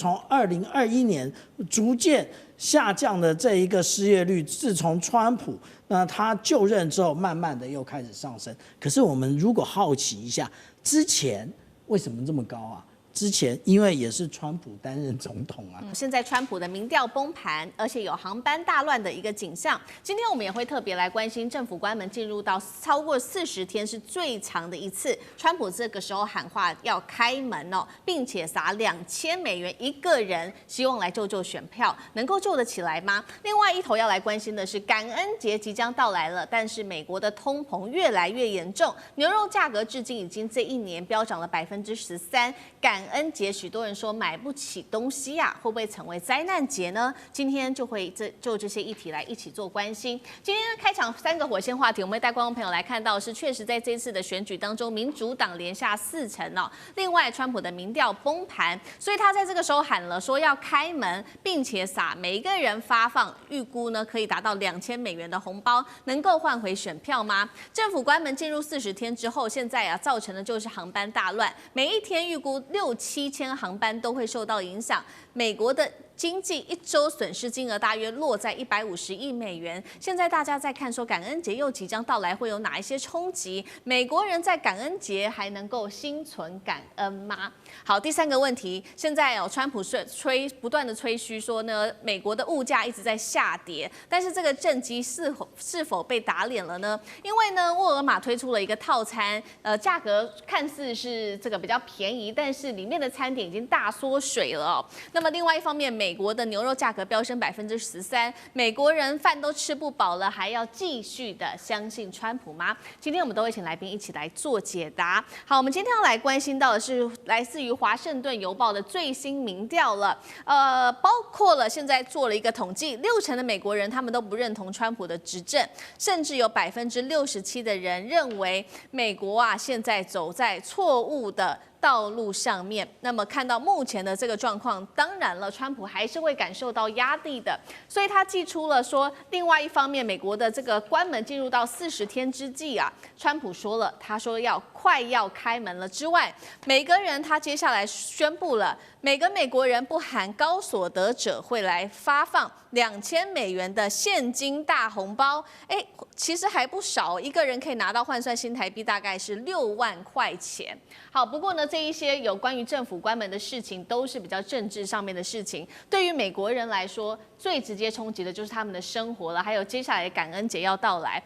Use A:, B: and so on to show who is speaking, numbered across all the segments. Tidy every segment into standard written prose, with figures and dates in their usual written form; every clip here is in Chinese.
A: 从2021年逐渐下降的这一个失业率，自从川普他就任之后，慢慢的又开始上升。可是我们如果好奇一下，之前为什么这么高啊？之前因为也是川普担任总统啊。
B: 现在川普的民调崩盘，而且有航班大乱的一个景象。今天我们也会特别来关心政府官们进入到超过40天是最长的一次。川普这个时候喊话要开门哦，并且撒$2000一个人，希望来救选票，能够救得起来吗？另外一头要来关心的是感恩节即将到来了，但是美国的通膨越来越严重，牛肉价格至今已经这一年飙涨了13%。感恩节，许多人说买不起东西啊，会不会成为灾难节呢？今天就会就这些议题来一起做关心。今天开场3个火线话题，我们会带观众朋友来看到是确实在这次的选举当中，民主党连下40%哦。另外，川普的民调崩盘，所以他在这个时候喊了说要开门，并且撒每一个人发放，预估呢可以达到$2000的红包，能够换回选票吗？政府关门进入40天之后，现在造成的就是航班大乱，每一天预估6-7千航班都会受到影响。美国的经济1周损失金额大约落在$150亿。现在大家在看说感恩节又即将到来，会有哪一些冲击？美国人在感恩节还能够心存感恩吗？好，第3个问题，现在川普不断的吹嘘说呢，美国的物价一直在下跌，但是这个政绩是否被打脸了呢？因为呢，沃尔玛推出了一个套餐，价格看似是这个比较便宜，但是里面的餐点已经大缩水了哦。那么另外一方面，美国的牛肉价格飙升13%，美国人饭都吃不饱了，还要继续的相信川普吗？今天我们都会请来宾一起来做解答。好，我们今天要来关心到的是来自于华盛顿邮报的最新民调了，包括了现在做了一个统计，60%的美国人他们都不认同川普的执政，甚至有67%的人认为美国现在走在错误的道路上面。那么看到目前的这个状况，当然了，川普还是会感受到压力的，所以他寄出了说，另外一方面，美国的这个关门进入到40天之际川普说了，他说快要开门了之外，每个人他接下来宣布了，每个美国人不含高所得者会来发放$2000的现金大红包，其实还不少，一个人可以拿到换算新台币大概是6万块钱。好，不过呢，这一些有关于政府关门的事情，都是比较政治上面的事情。对于美国人来说，最直接冲击的就是他们的生活了，还有接下来的感恩节要到来。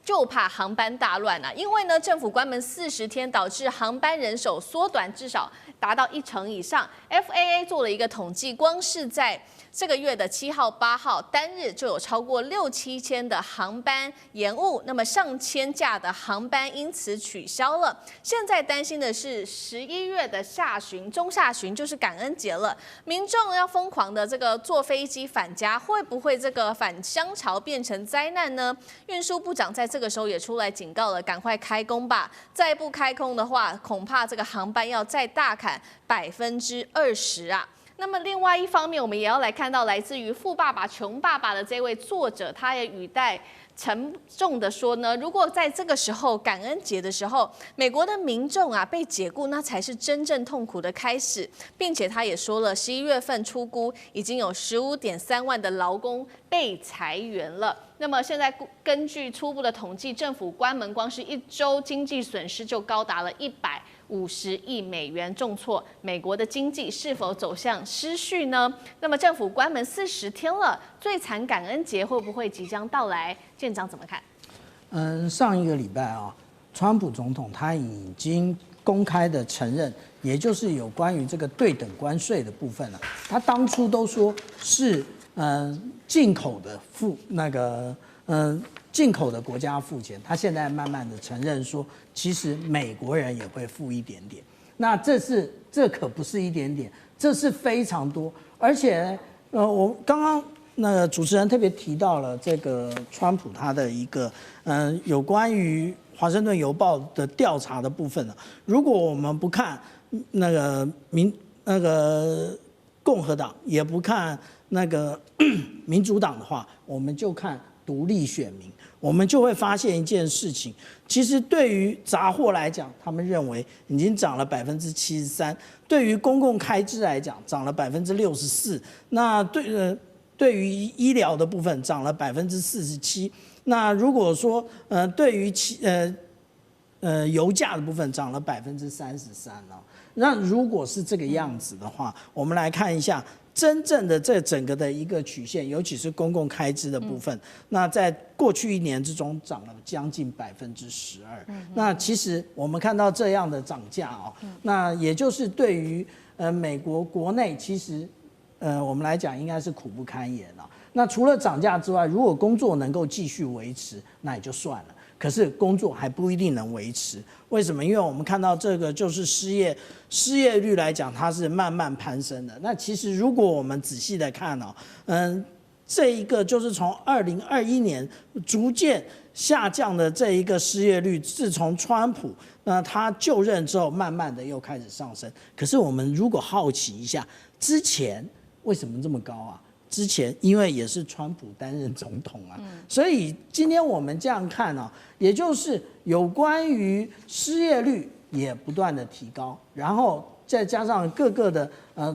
B: 就怕航班大乱因为呢，政府关门40天，导致航班人手缩短至少达到1成以上。FAA 做了一个统计，光是在这个月的7号、8号单日就有超过6-7千的航班延误，那么上千架的航班因此取消了。现在担心的是11月的中下旬就是感恩节了，民众要疯狂的这个坐飞机返家，会不会这个返乡潮变成灾难呢？运输部长在这个时候也出来警告了，赶快开工吧，再不开工的话，恐怕这个航班要再大砍20%那么另外一方面，我们也要来看到来自于《富爸爸穷爸爸》的这位作者，他也语带沉重的说呢，如果在这个时候感恩节的时候，美国的民众被解雇，那才是真正痛苦的开始，并且他也说了，11月份初估已经有15.3万的劳工被裁员了。那么现在根据初步的统计，政府关门光是1周经济损失就高达了$150亿，重挫美国的经济是否走向失序呢？那么政府关门40天了，最惨感恩节会不会即将到来？舰长怎么看？
A: 上一个礼拜川普总统他已经公开的承认，也就是有关于这个对等关税的部分了。他当初都说是进口的进口的国家付钱，他现在慢慢的承认说，其实美国人也会付一点点。那这可不是一点点，这是非常多。而且我刚刚那个主持人特别提到了这个川普他的一个有关于华盛顿邮报的调查的部分了。如果我们不看那个共和党，也不看那个民主党的话，我们就看独立选民，我们就会发现一件事情，其实对于杂货来讲，他们认为已经涨了73%，对于公共开支来讲涨了64%，那对于医疗的部分涨了47%，那如果说对于油价的部分涨了33%哦，那如果是这个样子的话，我们来看一下真正的这整个的一个曲线，尤其是公共开支的部分，那在过去1年之中涨了将近12%。那其实我们看到这样的涨价哦，那也就是对于美国国内其实我们来讲应该是苦不堪言了。那除了涨价之外，如果工作能够继续维持，那也就算了。可是工作还不一定能维持，为什么？因为我们看到这个就是失业率来讲，它是慢慢攀升的。那其实如果我们仔细的看哦，这一个就是从2021年逐渐下降的这一个失业率，自从川普他就任之后，慢慢的又开始上升。可是我们如果好奇一下，之前为什么这么高啊？之前因为也是川普担任总统啊，所以今天我们这样看啊，也就是有关于失业率也不断的提高，然后再加上各个的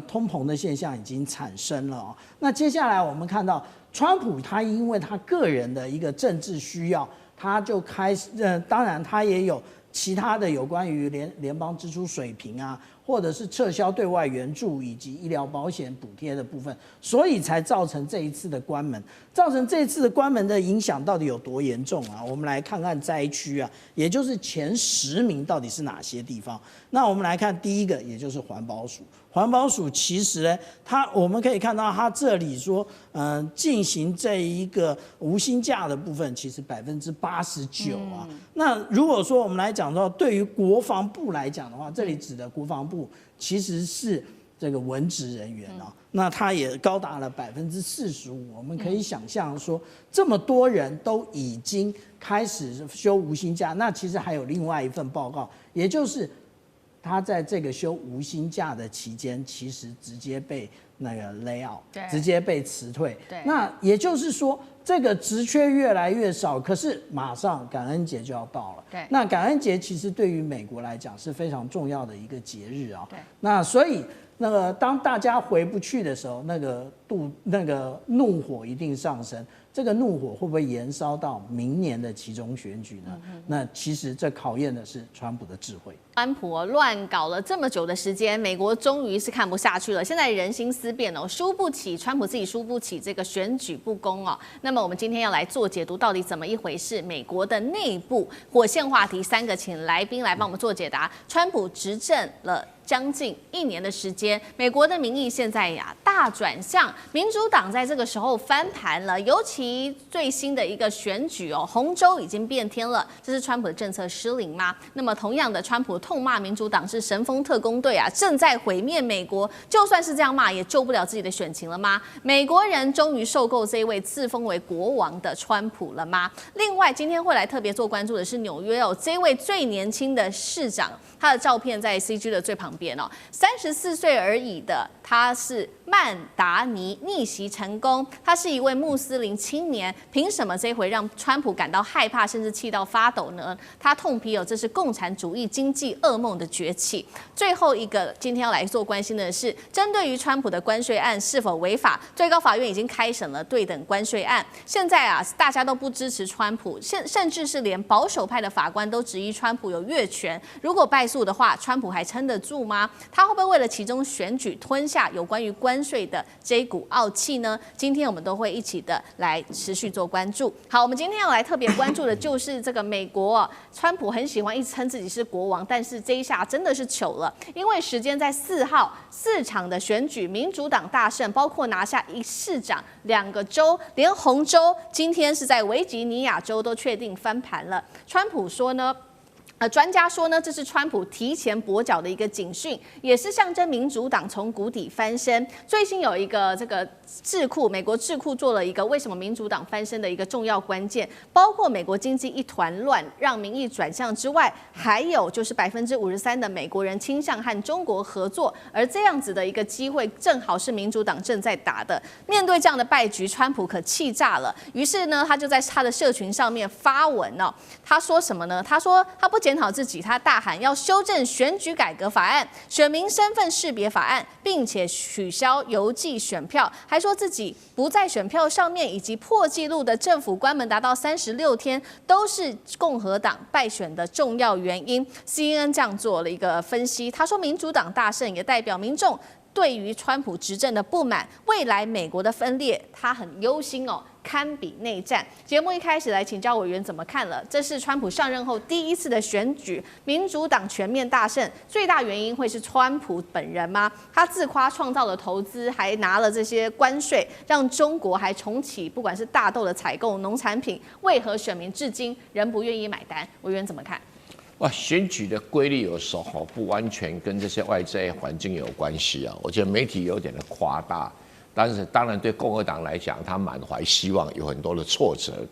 A: 通膨的现象已经产生了哦。那接下来我们看到川普他因为他个人的一个政治需要，他就开始当然他也有其他的有关于联邦支出水平啊，或者是撤销对外援助以及医疗保险补贴的部分，所以才造成这一次的关门。造成这一次的关门的影响到底有多严重啊？我们来看看灾区啊，也就是前10名到底是哪些地方。那我们来看第一个，也就是环保署。环保署其实呢，我们可以看到它这里说，进行这一个无薪假的部分，其实89%啊。那如果说我们来讲到，对于国防部来讲的话，这里指的国防部其实是这个文职人员啊，那它也高达了45%。我们可以想象说，这么多人都已经开始休无薪假，那其实还有另外一份报告，也就是他在这个休无薪假的期间，其实直接被那个 lay out， 直接被辞退。那也就是说，这个职缺越来越少，可是马上感恩节就要到了。那感恩节其实对于美国来讲是非常重要的一个节日啊。那所以那个当大家回不去的时候，那个怒火一定上升。这个怒火会不会延烧到明年的期中选举呢？那其实这考验的是川普的智慧。
B: 川普乱搞了这么久的时间，美国终于是看不下去了。现在人心思变哦，川普自己输不起这个选举不公哦。那么我们今天要来做解读，到底怎么一回事？美国的内部火线话题3个，请来宾来帮我们做解答。川普执政了将近1年的时间，美国的民意现在大转向，民主党在这个时候翻盘了，尤其最新的一个选举哦，红州已经变天了，这是川普的政策失灵吗？那么同样的，川普痛骂民主党是神风特工队啊，正在毁灭美国，就算是这样骂，也救不了自己的选情了吗？美国人终于受够这一位自封为国王的川普了吗？另外，今天会来特别做关注的是纽约哦，这一位最年轻的市长，他的照片在 CG 的最旁边哦，34岁而已的，他是曼达尼逆袭成功，他是一位穆斯林青年，凭什么这回让川普感到害怕，甚至气到发抖呢？他痛批这是共产主义经济噩梦的崛起。最后一个今天要来做关心的是，针对于川普的关税案是否违法，最高法院已经开审了对等关税案。现在大家都不支持川普，甚至是连保守派的法官都质疑川普有越权。如果败诉的话，川普还撑得住吗？他会不会为了其中选举吞下有关于关税的这一股傲气呢？今天我们都会一起的来持续做关注。好，我们今天要来特别关注的就是这个美国川普很喜欢一直称自己是国王，但是这一下真的是糗了，因为时间在4号4场的选举，民主党大胜，包括拿下1市长2个州，连红州今天是在维吉尼亚州都确定翻盘了。川普说呢，专家说呢，这是川普提前跛脚的一个警讯，也是象征民主党从谷底翻身。最新有一个这个美国智库做了一个为什么民主党翻身的一个重要关键，包括美国经济一团乱，让民意转向之外，还有就是53%的美国人倾向和中国合作，而这样子的一个机会，正好是民主党正在打的。面对这样的败局，川普可气炸了，于是呢，他就在他的社群上面发文哦，他说什么呢？他说他不检讨自己，他大喊要修正选举改革法案、选民身份识别法案，并且取消邮寄选票，还说自己不在选票上面以及破纪录的政府关门达到36天，都是共和党败选的重要原因。CNN 这样做了一个分析，他说民主党大胜也代表民众对于川普执政的不满，未来美国的分裂，他很忧心哦，堪比内战。节目一开始来请教委员怎么看了？这是川普上任后第一次的选举，民主党全面大胜，最大原因会是川普本人吗？他自夸创造了投资，还拿了这些关税，让中国还重启不管是大豆的采购、农产品，为何选民至今仍不愿意买单？委员怎么看？
C: 哇，选举的规律有时候不完全跟这些外在环境有关系啊。我觉得媒体有点的夸大，但是当然对共和党来讲，他满怀希望，有很多的挫折。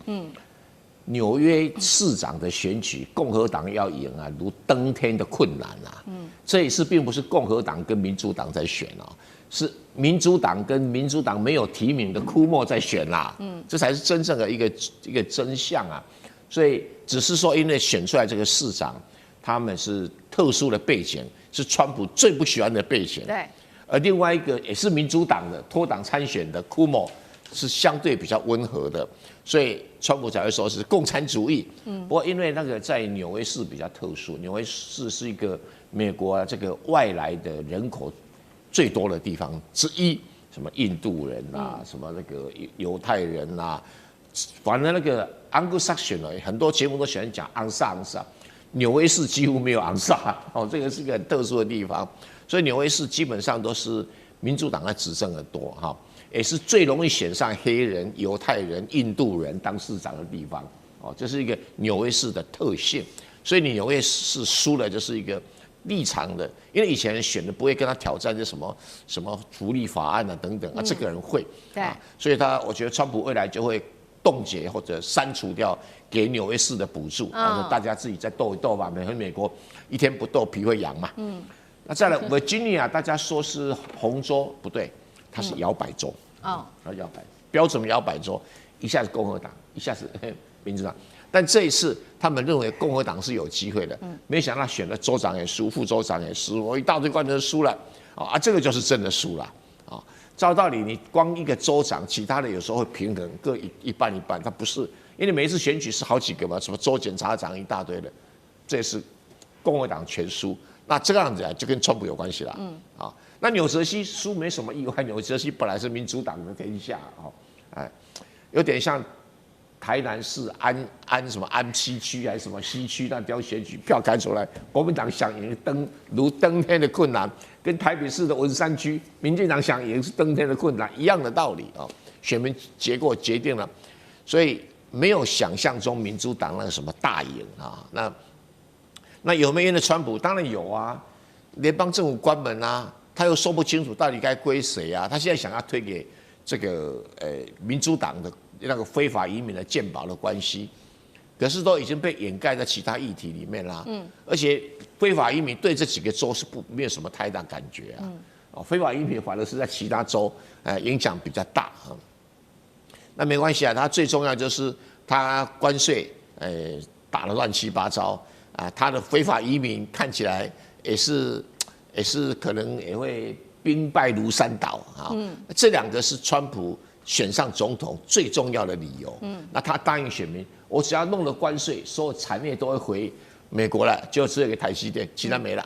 C: 纽约市长的选举，共和党要赢啊，如登天的困难啊。这一次并不是共和党跟民主党在选啊，是民主党跟民主党没有提名的库莫在选啊。这才是真正的一个真相啊。所以只是说，因为选出来这个市长，他们是特殊的背景，是川普最不喜欢的背景。
B: 对。
C: 而另外一个也是民主党的脱党参选的库莫，是相对比较温和的，所以川普才会说是共产主义。不过因为那个在纽约市比较特殊，纽约市是一个美国这个外来的人口最多的地方之一，什么印度人啊，什么那个犹太人啊。反正那个 Anglo-Saxon 很多节目都喜欢讲昂萨，纽约市几乎没有昂萨哦，这个是一个很特殊的地方，所以纽约市基本上都是民主党在执政的多哈，也是最容易选上黑人、犹太人、印度人当市长的地方哦，这是一个纽约市的特性，所以你纽约市输了就是一个立场的，因为以前人选的不会跟他挑战这什么福利法案啊等等啊，这个人会，
B: 对，
C: 所以我觉得川普未来就会冻结或者删除掉给纽约市的补助，大家自己再斗一斗吧。美国一天不斗皮会痒嘛。那再来 Virginia， 大家说是红州，不对，它是摇摆州。它摇摆，标准摇摆州，一下子共和党，一下子民主党。但这一次他们认为共和党是有机会的，没想到选了州长也输，副州长也输，我一大堆官员都输了这个就是真的输了啊。照道理，你光一个州长，其他的有时候会平衡，各一半一半。他不是，因为每一次选举是好几个嘛，什么州检察长一大堆的，这是共和党全输。那这个样子啊，就跟川普有关系了。那纽泽西输没什么意外，纽泽西本来是民主党的天下有点像台南市安什么安西区还是什么西区那标选举票开出来，国民党想赢如登天的困难。跟台北市的文山区，民进党想赢是登天的困难，一样的道理选民结果决定了，所以没有想象中民主党那个什么大赢那有没有赢的川普？当然有啊，联邦政府关门啊，他又说不清楚到底该归谁啊，他现在想要推给这个民主党的那个非法移民的健保的关系。可是都已经被掩盖在其他议题里面啦，而且非法移民对这几个州是没有什么太大感觉非法移民反而是在其他州影响比较大那没关系啊，他最重要就是他关税打得乱七八糟他的非法移民看起来也是可能也会兵败如山倒这两个是川普选上总统最重要的理由那他答应选民，我只要弄了关税，所有产业都会回美国了，就只有一个台积电，其他没了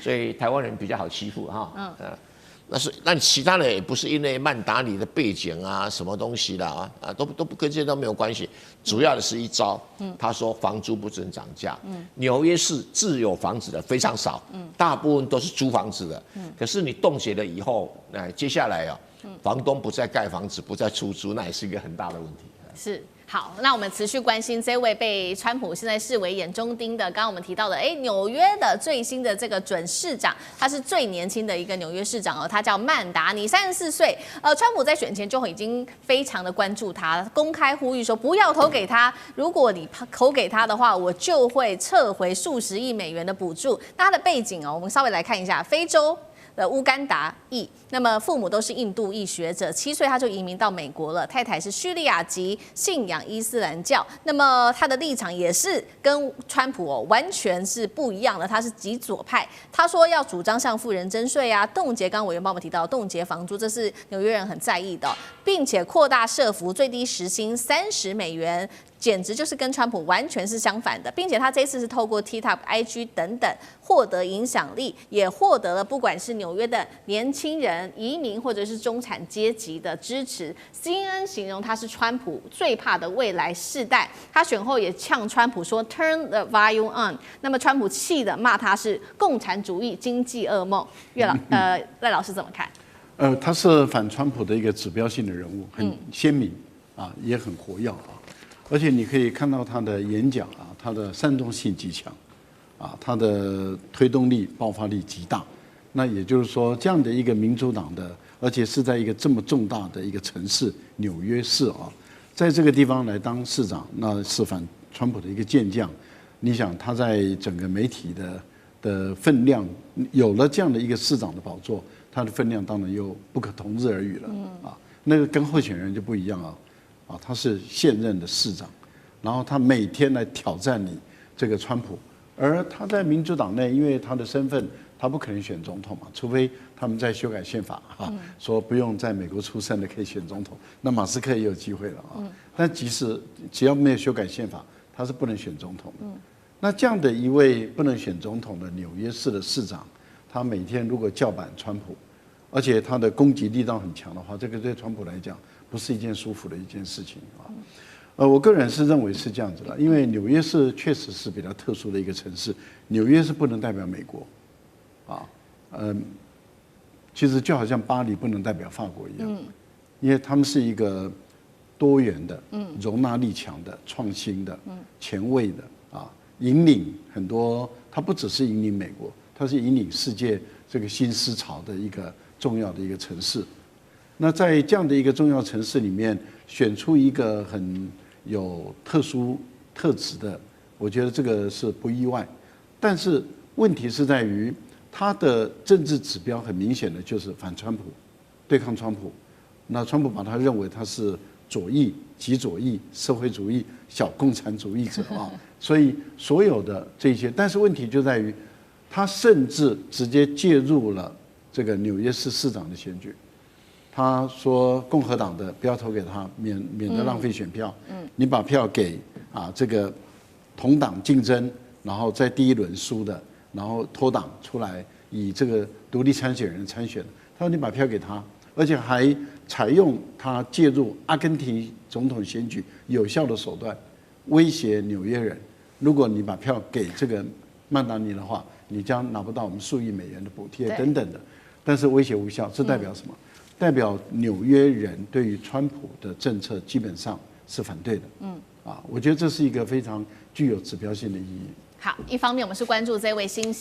C: 所以台湾人比较好欺负那你其他的也不是因为曼达里的背景什么东西啦都不跟这些都没有关系，主要的是一招，他说房租不准涨价，纽约市自有房子的非常少，大部分都是租房子的，可是你冻结了以后，接下来房东不再盖房子，不再出租，那也是一个很大的问题。
B: 是，好，那我们持续关心这位被川普现在视为眼中钉的，刚刚我们提到的，纽约的最新的这个准市长，他是最年轻的一个纽约市长哦，他叫曼达尼，34岁。川普在选前就已经非常的关注他，公开呼吁说不要投给他，如果你投给他的话，我就会撤回数十亿美元的补助。那他的背景哦，我们稍微来看一下，非洲的乌干达裔，那么父母都是印度裔学者，7岁他就移民到美国了，太太是叙利亚籍，信仰伊斯兰教，那么他的立场也是跟川普完全是不一样的，他是极左派，他说要主张向富人征税啊，冻结，刚刚委员帮我们提到冻结房租，这是纽约人很在意的，并且扩大社福最低时薪30美元。简直就是跟川普完全是相反的，并且他这次是透过 TikTok、IG 等等获得影响力，也获得了不管是纽约的年轻人、移民或者是中产阶级的支持。CNN 形容他是川普最怕的未来世代，他选后也呛川普说 "Turn the volume on"， 那么川普气的骂他是共产主义经济噩梦。赖老师怎么看？
D: 他是反川普的一个指标性的人物，很鲜明啊，也很活跃啊。而且你可以看到他的演讲啊，他的煽动性极强，啊，他的推动力、爆发力极大。那也就是说，这样的一个民主党的，而且是在一个这么重大的一个城市纽约市啊，在这个地方来当市长，那是反川普的一个健将。你想他在整个媒体的分量，有了这样的一个市长的宝座，他的分量当然又不可同日而语了啊。那个跟候选人就不一样啊。啊，他是现任的市长，然后他每天来挑战你这个川普，而他在民主党内，因为他的身份，他不可能选总统嘛，除非他们在修改宪法啊，说不用在美国出生的可以选总统，那马斯克也有机会了啊。但只要没有修改宪法，他是不能选总统的。那这样的一位不能选总统的纽约市的市长，他每天如果叫板川普，而且他的攻击力道很强的话，这个对川普来讲不是一件舒服的一件事情啊。我个人是认为是这样子的，因为纽约市确实是比较特殊的一个城市，纽约是不能代表美国，啊，其实就好像巴黎不能代表法国一样，因为他们是一个多元的、容纳力强的、创新的、前卫的啊，引领很多，它不只是引领美国，它是引领世界这个新思潮的一个重要的一个城市。那在这样的一个重要城市里面，选出一个很有特殊特质的，我觉得这个是不意外。但是问题是在于，他的政治指标很明显的就是反川普，对抗川普。那川普把他认为他是左翼、极左翼、社会主义、小共产主义者啊，所以所有的这些，但是问题就在于，他甚至直接介入了这个纽约市市长的选举。他说共和党的不要投给他，免得浪费选票。你把票给这个同党竞争，然后在第一轮输的，然后脱党出来以这个独立参选人参选。他说你把票给他，而且还采用他介入阿根廷总统选举有效的手段，威胁纽约人，如果你把票给这个曼达尼的话，你将拿不到我们数亿美元的补贴等等的。但是威胁无效，这代表什么？代表纽约人对于川普的政策基本上是反对的。我觉得这是一个非常具有指标性的意义。
B: 好，一方面我们是关注这位新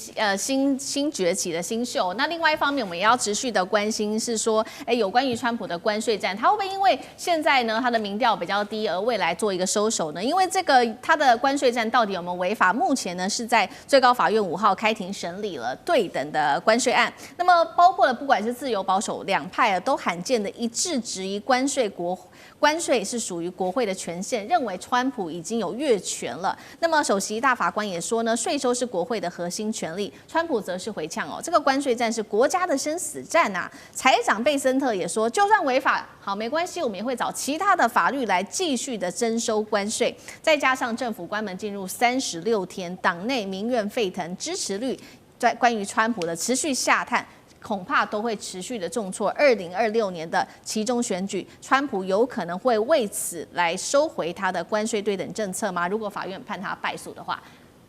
B: 崛起的新秀，那另外一方面我们也要持续的关心是说，有关于川普的关税战，他会不会因为现在呢他的民调比较低，而未来做一个收手呢？因为这个他的关税战到底有没有违法？目前呢是在最高法院5号开庭审理了对等的关税案，那么包括了不管是自由保守两派都罕见的一致质疑关税是属于国会的权限，认为川普已经有越权了。那么首席大法官也说呢，税收是国会的核心权利。川普则是回呛这个关税战是国家的生死战啊。财长贝森特也说，就算违法，好没关系，我们也会找其他的法律来继续的征收关税。再加上政府关门进入36天，党内民怨沸腾，支持率在关于川普的持续下探。恐怕都会持续的重挫。2026年的期中选举，川普有可能会为此来收回他的关税对等政策吗？如果法院判他败诉的话，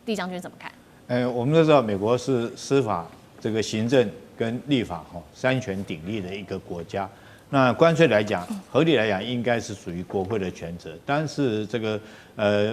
B: 厉将军怎么看？
E: 我们都知道美国是司法、这个行政跟立法三权鼎立的一个国家。那关税来讲，合理来讲应该是属于国会的权责，但是这个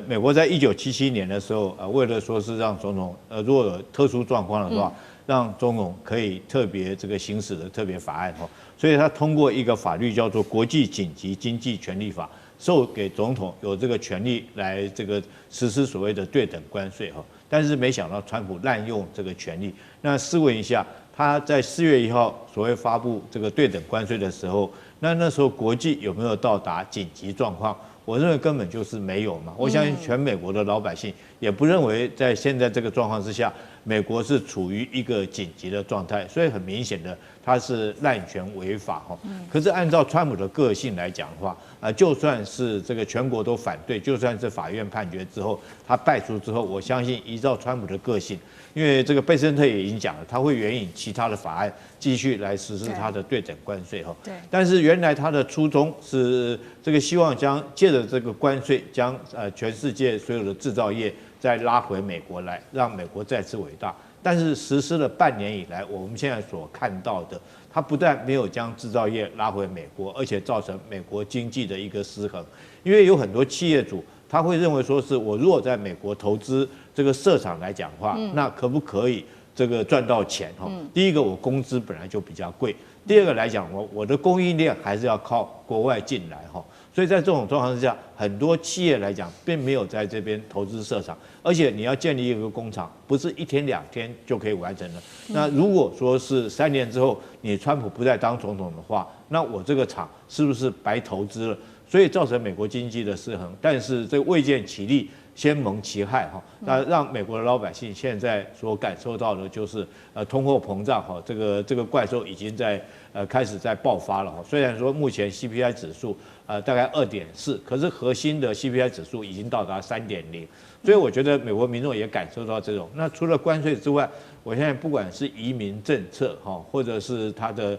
E: 美国在1977年的时候，为了说是让总统如果有特殊状况的话，让总统可以特别这个行使的特别法案哈，所以他通过一个法律叫做《国际紧急经济权利法》，授给总统有这个权利来这个实施所谓的对等关税哈。但是没想到川普滥用这个权利。那试问一下，他在4月1号所谓发布这个对等关税的时候，那时候国际有没有到达紧急状况？我认为根本就是没有嘛。我相信全美国的老百姓也不认为在现在这个状况之下，美国是处于一个紧急的状态，所以很明显的他是滥权违法哈。可是按照川普的个性来讲的话，就算是这个全国都反对，就算是法院判决之后他败诉之后，我相信依照川普的个性，因为这个贝森特也已经讲了，他会援引其他的法案继续来实施他的对等关税哈。对。但是原来他的初衷是这个希望借着这个关税将全世界所有的制造业再拉回美国来，让美国再次伟大。但是实施了半年以来，我们现在所看到的，它不但没有将制造业拉回美国，而且造成美国经济的一个失衡。因为有很多企业主他会认为说，是我如果在美国投资这个设厂来讲的话，那可不可以这个赚到钱哈？第一个，我工资本来就比较贵；第二个来讲，我的供应链还是要靠国外进来哈。所以在这种状况之下，很多企业来讲并没有在这边投资设厂，而且你要建立一个工厂，不是1天2天就可以完成的。那如果说是3年之后，你川普不再当总统的话，那我这个厂是不是白投资了？所以造成美国经济的失衡。但是这未见其利，先蒙其害哈。那让美国的老百姓现在所感受到的就是通货膨胀哈，这个怪兽已经在开始在爆发了哈。虽然说目前 CPI 指数大概2.4，可是核心的 CPI 指数已经到达3.0，所以我觉得美国民众也感受到这种。那除了关税之外，我现在不管是移民政策哈，或者是它的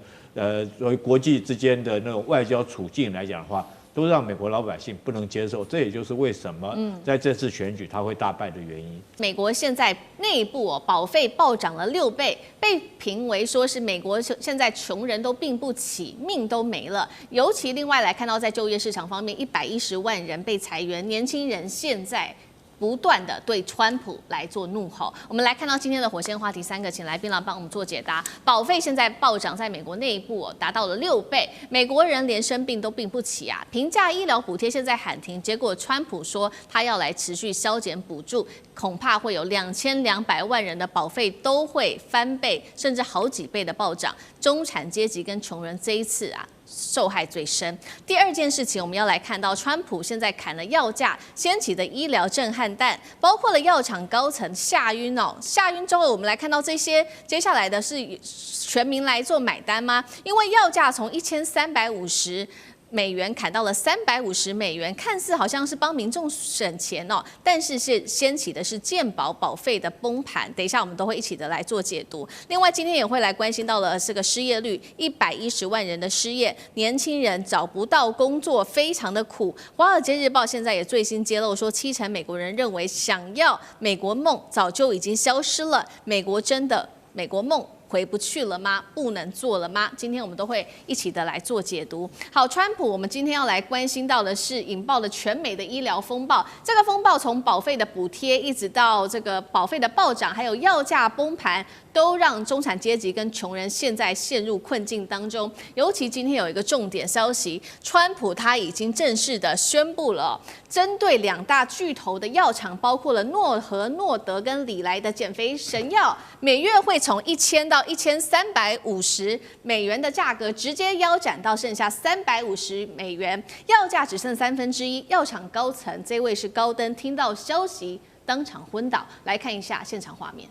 E: 作为国际之间的那种外交处境来讲的话，都让美国老百姓不能接受，这也就是为什么在这次选举他会大败的原因。
B: 美国现在内部保费暴涨了6倍，被评为说是美国现在穷人都病不起，命都没了。尤其另外来看到在就业市场方面，110万人被裁员，年轻人现在不断的对川普来做怒吼。我们来看到今天的火线话题3个，请来宾来帮我们做解答。保费现在暴涨，在美国内部达到了6倍，美国人连生病都病不起啊！平价医疗补贴现在喊停，结果川普说他要来持续削减补助，恐怕会有2200万人的保费都会翻倍，甚至好几倍的暴涨。中产阶级跟穷人这一次受害最深。第二件事情，我们要来看到川普现在砍了药价，掀起的医疗震撼弹，包括了药厂高层吓晕吓晕之后，我们来看到这些，接下来的是全民来做买单吗？因为药价从1350美元砍到了350美元，看似好像是帮民众省钱但是掀起的是健保保费的崩盘。等一下我们都会一起的来做解读。另外今天也会来关心到了这个失业率，110万人的失业，年轻人找不到工作，非常的苦。华尔街日报现在也最新揭露说，70%美国人认为想要美国梦早就已经消失了。美国真的美国梦回不去了吗？不能做了吗？今天我们都会一起的来做解读。好，川普，我们今天要来关心到的是引爆了全美的医疗风暴。这个风暴从保费的补贴，一直到这个保费的暴涨，还有药价崩盘，都让中产阶级跟穷人现在陷入困境当中。尤其今天有一个重点消息，川普他已经正式的宣布了，针对2大巨头的药厂，包括了诺和诺德跟礼来的减肥神药，每月会从1000到1350美元的价格直接腰斩到剩下350美元，药价只剩1/3。药厂高层这位是高登，听到消息当场昏倒。来看一下现场画面。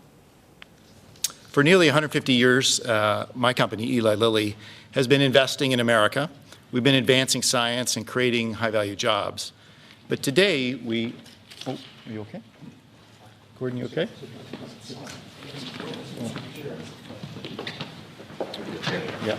F: For nearly 150 years, my company, Eli Lilly, has been investing in America. We've been advancing science and creating high-value jobs. But today, Oh, are you okay? Gordon, you okay? Yeah.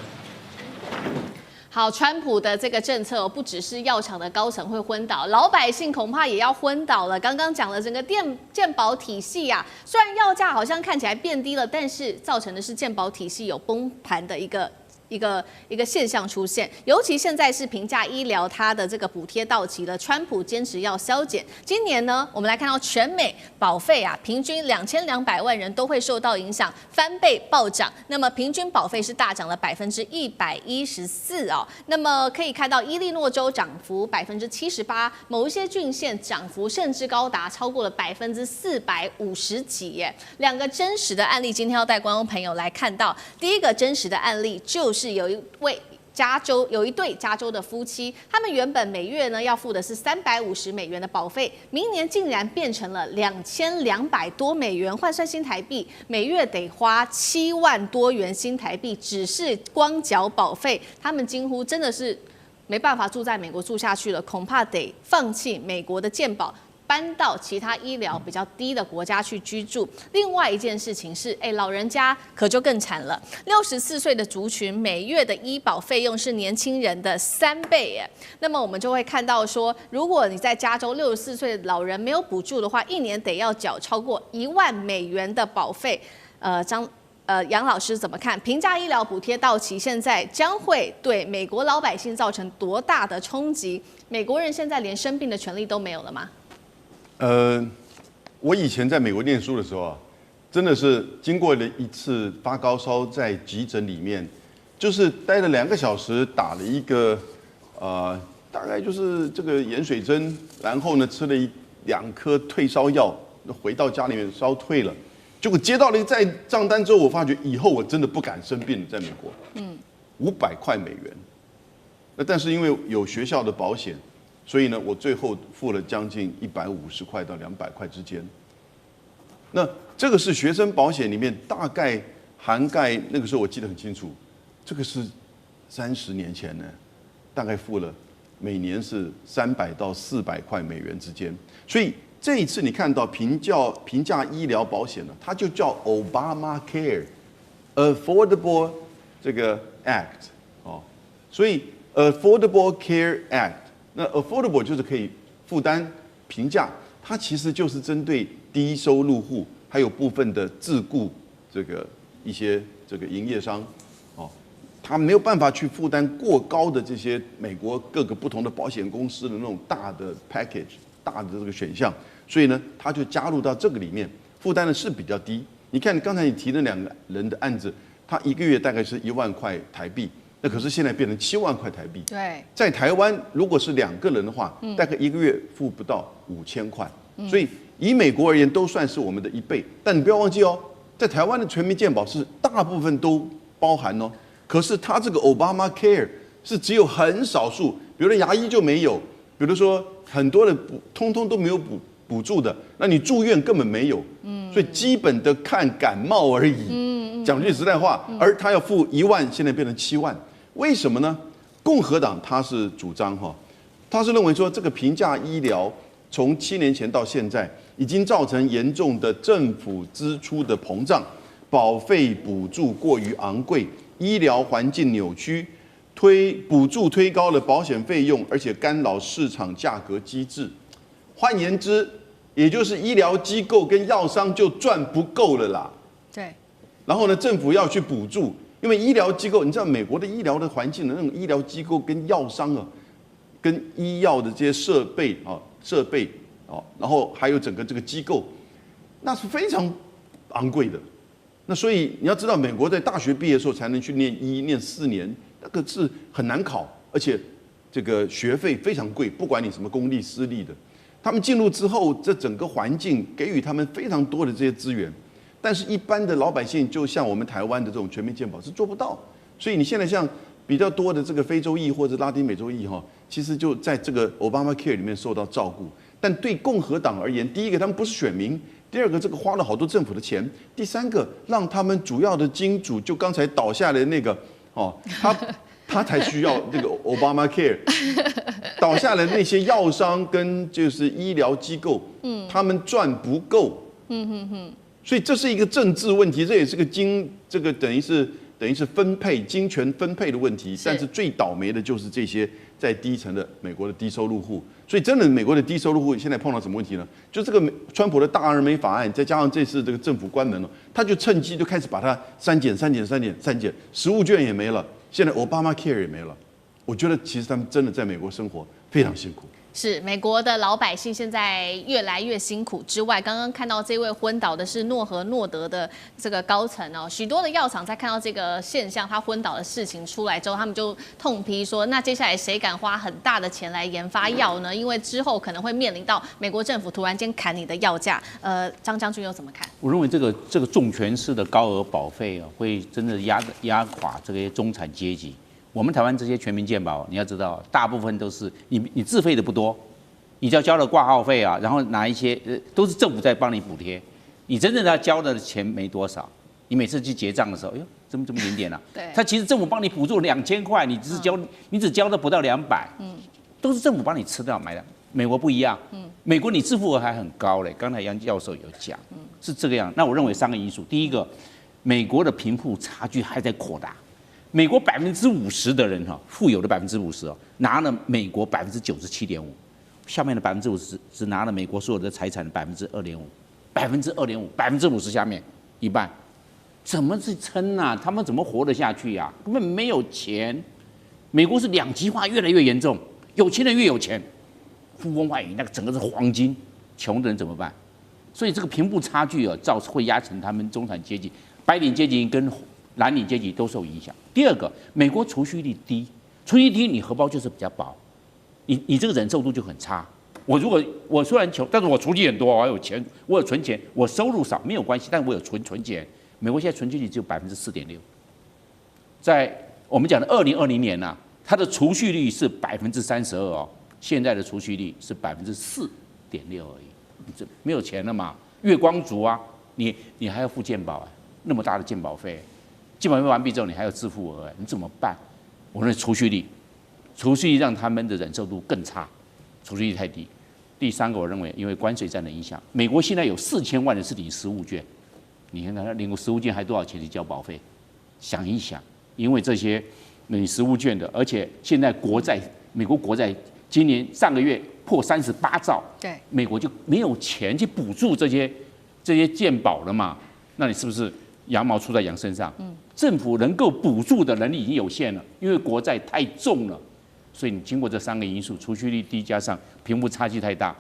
B: 好，川普的这个政策不只是药厂的高层会昏倒，老百姓恐怕也要昏倒了。刚刚讲了整个健保体系虽然药价好像看起来变低了，但是造成的是健保体系有崩盘的一个一个现象出现，尤其现在是平价医疗，它的这个补贴到期了，川普坚持要削减。今年呢，我们来看到全美保费啊，平均2200万人都会受到影响，翻倍暴涨。那么平均保费是大涨了114%哦。那么可以看到，伊利诺州涨幅78%，某一些郡县涨幅甚至高达超过了450几耶。两个真实的案例，今天要带观众朋友来看到。第一个真实的案例就是有一对加州的夫妻，他们原本每月呢要付的是$350的保费，明年竟然变成了$2200多，换算新台币，每月得花7万多元新台币，只是光缴保费，他们几乎真的是没办法住在美国住下去了，恐怕得放弃美国的健保，搬到其他医疗比较低的国家去居住。另外一件事情是，老人家可就更惨了。64岁的族群每月的医保费用是年轻人的3倍耶。那么我们就会看到说，如果你在加州64岁的老人没有补助的话，一年得要缴超过$1万的保费。杨老师怎么看？平价医疗补贴到期，现在将会对美国老百姓造成多大的冲击？美国人现在连生病的权利都没有了吗？
G: 我以前在美国念书的时候啊，真的是经过了一次发高烧，在急诊里面，就是待了2个小时，打了一个大概就是这个盐水针，然后呢吃了2颗退烧药，回到家里面烧退了。结果接到了在账单之后，我发觉以后我真的不敢生病了，在美国，$500块。那但是因为有学校的保险。所以呢，我最后付了将近150块到200块之间。那这个是学生保险里面大概涵盖，那个时候我记得很清楚，这个是30年前呢，大概付了每年是300到400块美元之间。所以这一次你看到平价医疗保险呢，它就叫 Obamacare Affordable 这个 Act 哦，所以 Affordable Care Act。那 affordable 就是可以负担平价，它其实就是针对低收入户，还有部分的自雇一些营业商，哦，他没有办法去负担过高的这些美国各个不同的保险公司的那种大的 package 大的这个选项，所以呢，他就加入到这个里面，负担的是比较低。你看刚才你提的2个人的案子，他1个月大概是1万块台币。那可是现在变成7万块台币。
B: 对，
G: 在台湾如果是2个人的话，大概1个月付不到5000块，所以以美国而言都算是我们的1倍。但你不要忘记哦，在台湾的全民健保是大部分都包含哦，可是它这个 Obamacare 是只有很少数，比如说牙医就没有，比如说很多的通通都没有补助的，那你住院根本没有，所以基本的看感冒而已。讲句实在话，而他要付1万，现在变成7万。为什么呢？共和党他是主张他是认为说这个平价医疗从7年前到现在已经造成严重的政府支出的膨胀，保费补助过于昂贵，医疗环境扭曲，补助推高了保险费用，而且干扰市场价格机制。换言之，也就是医疗机构跟药商就赚不够了啦。
B: 对。然
G: 后呢，政府要去补助。因为医疗机构，你知道美国的医疗的环境的那种医疗机构跟药商啊，跟医药的这些设备，然后还有整个这个机构，那是非常昂贵的。那所以你要知道，美国在大学毕业的时候才能去念4年，那个是很难考，而且这个学费非常贵，不管你什么公立私立的。他们进入之后，这整个环境给予他们非常多的这些资源。但是，一般的老百姓，就像我们台湾的这种全民健保是做不到，所以你现在像比较多的这个非洲裔或者拉丁美洲裔其实就在这个 Obamacare 里面受到照顾。但对共和党而言，第一个他们不是选民，第二个这个花了好多政府的钱，第三个让他们主要的金主，就刚才倒下来的那个他才需要这个 Obamacare， 倒下来那些药商跟就是医疗机构，他们赚不够，所以这是一个政治问题，这也是个等于是金权分配的问题。但是最倒霉的就是这些在低层的美国的低收入户。所以真的美国的低收入户现在碰到什么问题呢？就这个川普的大而美法案，再加上这次这个政府关门了，他就趁机就开始把它删减，食物券也没了，现在 Obamacare 也没了。我觉得其实他们真的在美国生活非常辛苦。
B: 是美国的老百姓现在越来越辛苦之外，刚刚看到这位昏倒的是诺和诺德的这个高层哦，许多的药厂在看到这个现象，他昏倒的事情出来之后，他们就痛批说，那接下来谁敢花很大的钱来研发药呢？因为之后可能会面临到美国政府突然间砍你的药价。张将军又怎么看？
H: 我认为这个重权式的高额保费啊，会真的压垮这些中产阶级。我们台湾这些全民健保，你要知道，大部分都是你自费的不多，你只要交了挂号费啊，然后拿一些都是政府在帮你补贴，你真正要交的钱没多少。你每次去结账的时候，哎呦，怎么这么点点啊？
B: 对，
H: 他其实政府帮你补助2000块，你只交的不到200，都是政府帮你吃掉买的。美国不一样，美国你自付额还很高嘞。刚才杨教授有讲，是这个样。那我认为3个因素，第一个，美国的贫富差距还在扩大。美国50%的人哈，富有的50%哦，拿了美国97.5%，下面的50%只拿了美国所有的财产的2.5%，50%下面一半，怎么去撑啊？他们怎么活得下去呀？根本没有钱。美国是2极化越来越严重，有钱人越有钱，呼风唤雨，那个整个是黄金，穷的人怎么办？所以这个贫富差距啊，会压成他们中产阶级、白领阶级跟蓝领阶级都受影响。第二个，美国储蓄率低，储蓄低，你荷包就是比较薄，你这个忍受度就很差。我虽然穷，但是我储蓄很多，我有钱，我有存钱，我收入少没有关系，但我有存钱。美国现在存续率只有4.6%，在我们讲的2020年啊，它的储蓄率是32%哦，现在的储蓄率是4.6%而已。你这没有钱了嘛？月光族啊，你还要付健保啊，那么大的健保费。健保费完毕之后，你还有自付额，你怎么办？我认为储蓄率让他们的忍受度更差，储蓄率太低。第3个，我认为因为关税战的影响，美国现在有4000万人是领实物券，你看他领个实物券还多少钱去交保费？想一想，因为这些领实物券的，而且现在美国国债上个月破38兆，
B: 对，
H: 美国就没有钱去补助这些健保了嘛？那你是不是羊毛出在羊身上？政府能够补助的能力已经有限了，因为国债太重了，所以你经过这3个因素，储蓄率低加上贫富差距太大，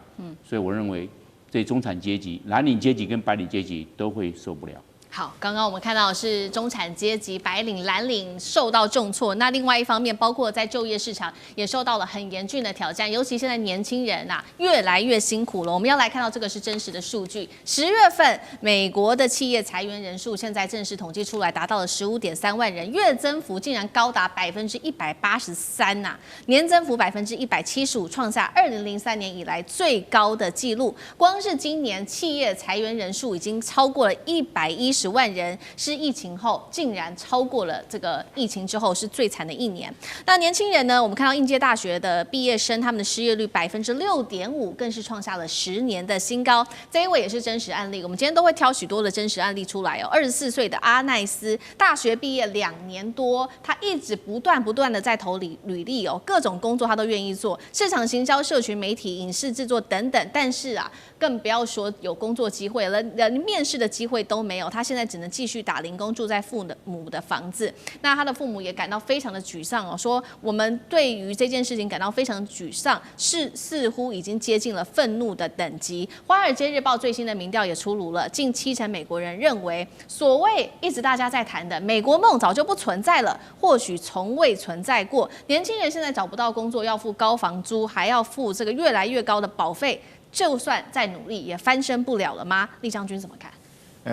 H: 所以我认为这中产阶级、蓝领阶级跟白领阶级都会受不了。
B: 好，刚刚我们看到的是中产阶级、白领、蓝领受到重挫。那另外一方面，包括在就业市场也受到了很严峻的挑战，尤其现在年轻人啊越来越辛苦了。我们要来看到这个是真实的数据，10月份美国的企业裁员人数现在正式统计出来，达到了15.3万人，月增幅竟然高达183%呐，年增幅175%，创下2003年以来最高的纪录。光是今年企业裁员人数已经超过了110万人，是疫情后竟然超过了这个疫情之后是最惨的一年。那年轻人呢？我们看到应届大学的毕业生，他们的失业率6.5%，更是创下了10年的新高。这一位也是真实案例，我们今天都会挑许多的真实案例出来哦。24岁的阿奈斯，大学毕业2年多，他一直不断的在投履历哦，各种工作他都愿意做，市场行销、社群媒体、影视制作等等。但是啊，更不要说有工作机会了，连面试的机会都没有。他现在只能继续打零工，住在父母的房子。那他的父母也感到非常的沮丧哦，说我们对于这件事情感到非常沮丧，似乎已经接近了愤怒的等级。华尔街日报最新的民调也出炉了，近70%美国人认为，所谓一直大家在谈的美国梦早就不存在了，或许从未存在过。年轻人现在找不到工作，要付高房租，还要付这个越来越高的保费，就算再努力也翻身不了了吗？厉将军怎么看？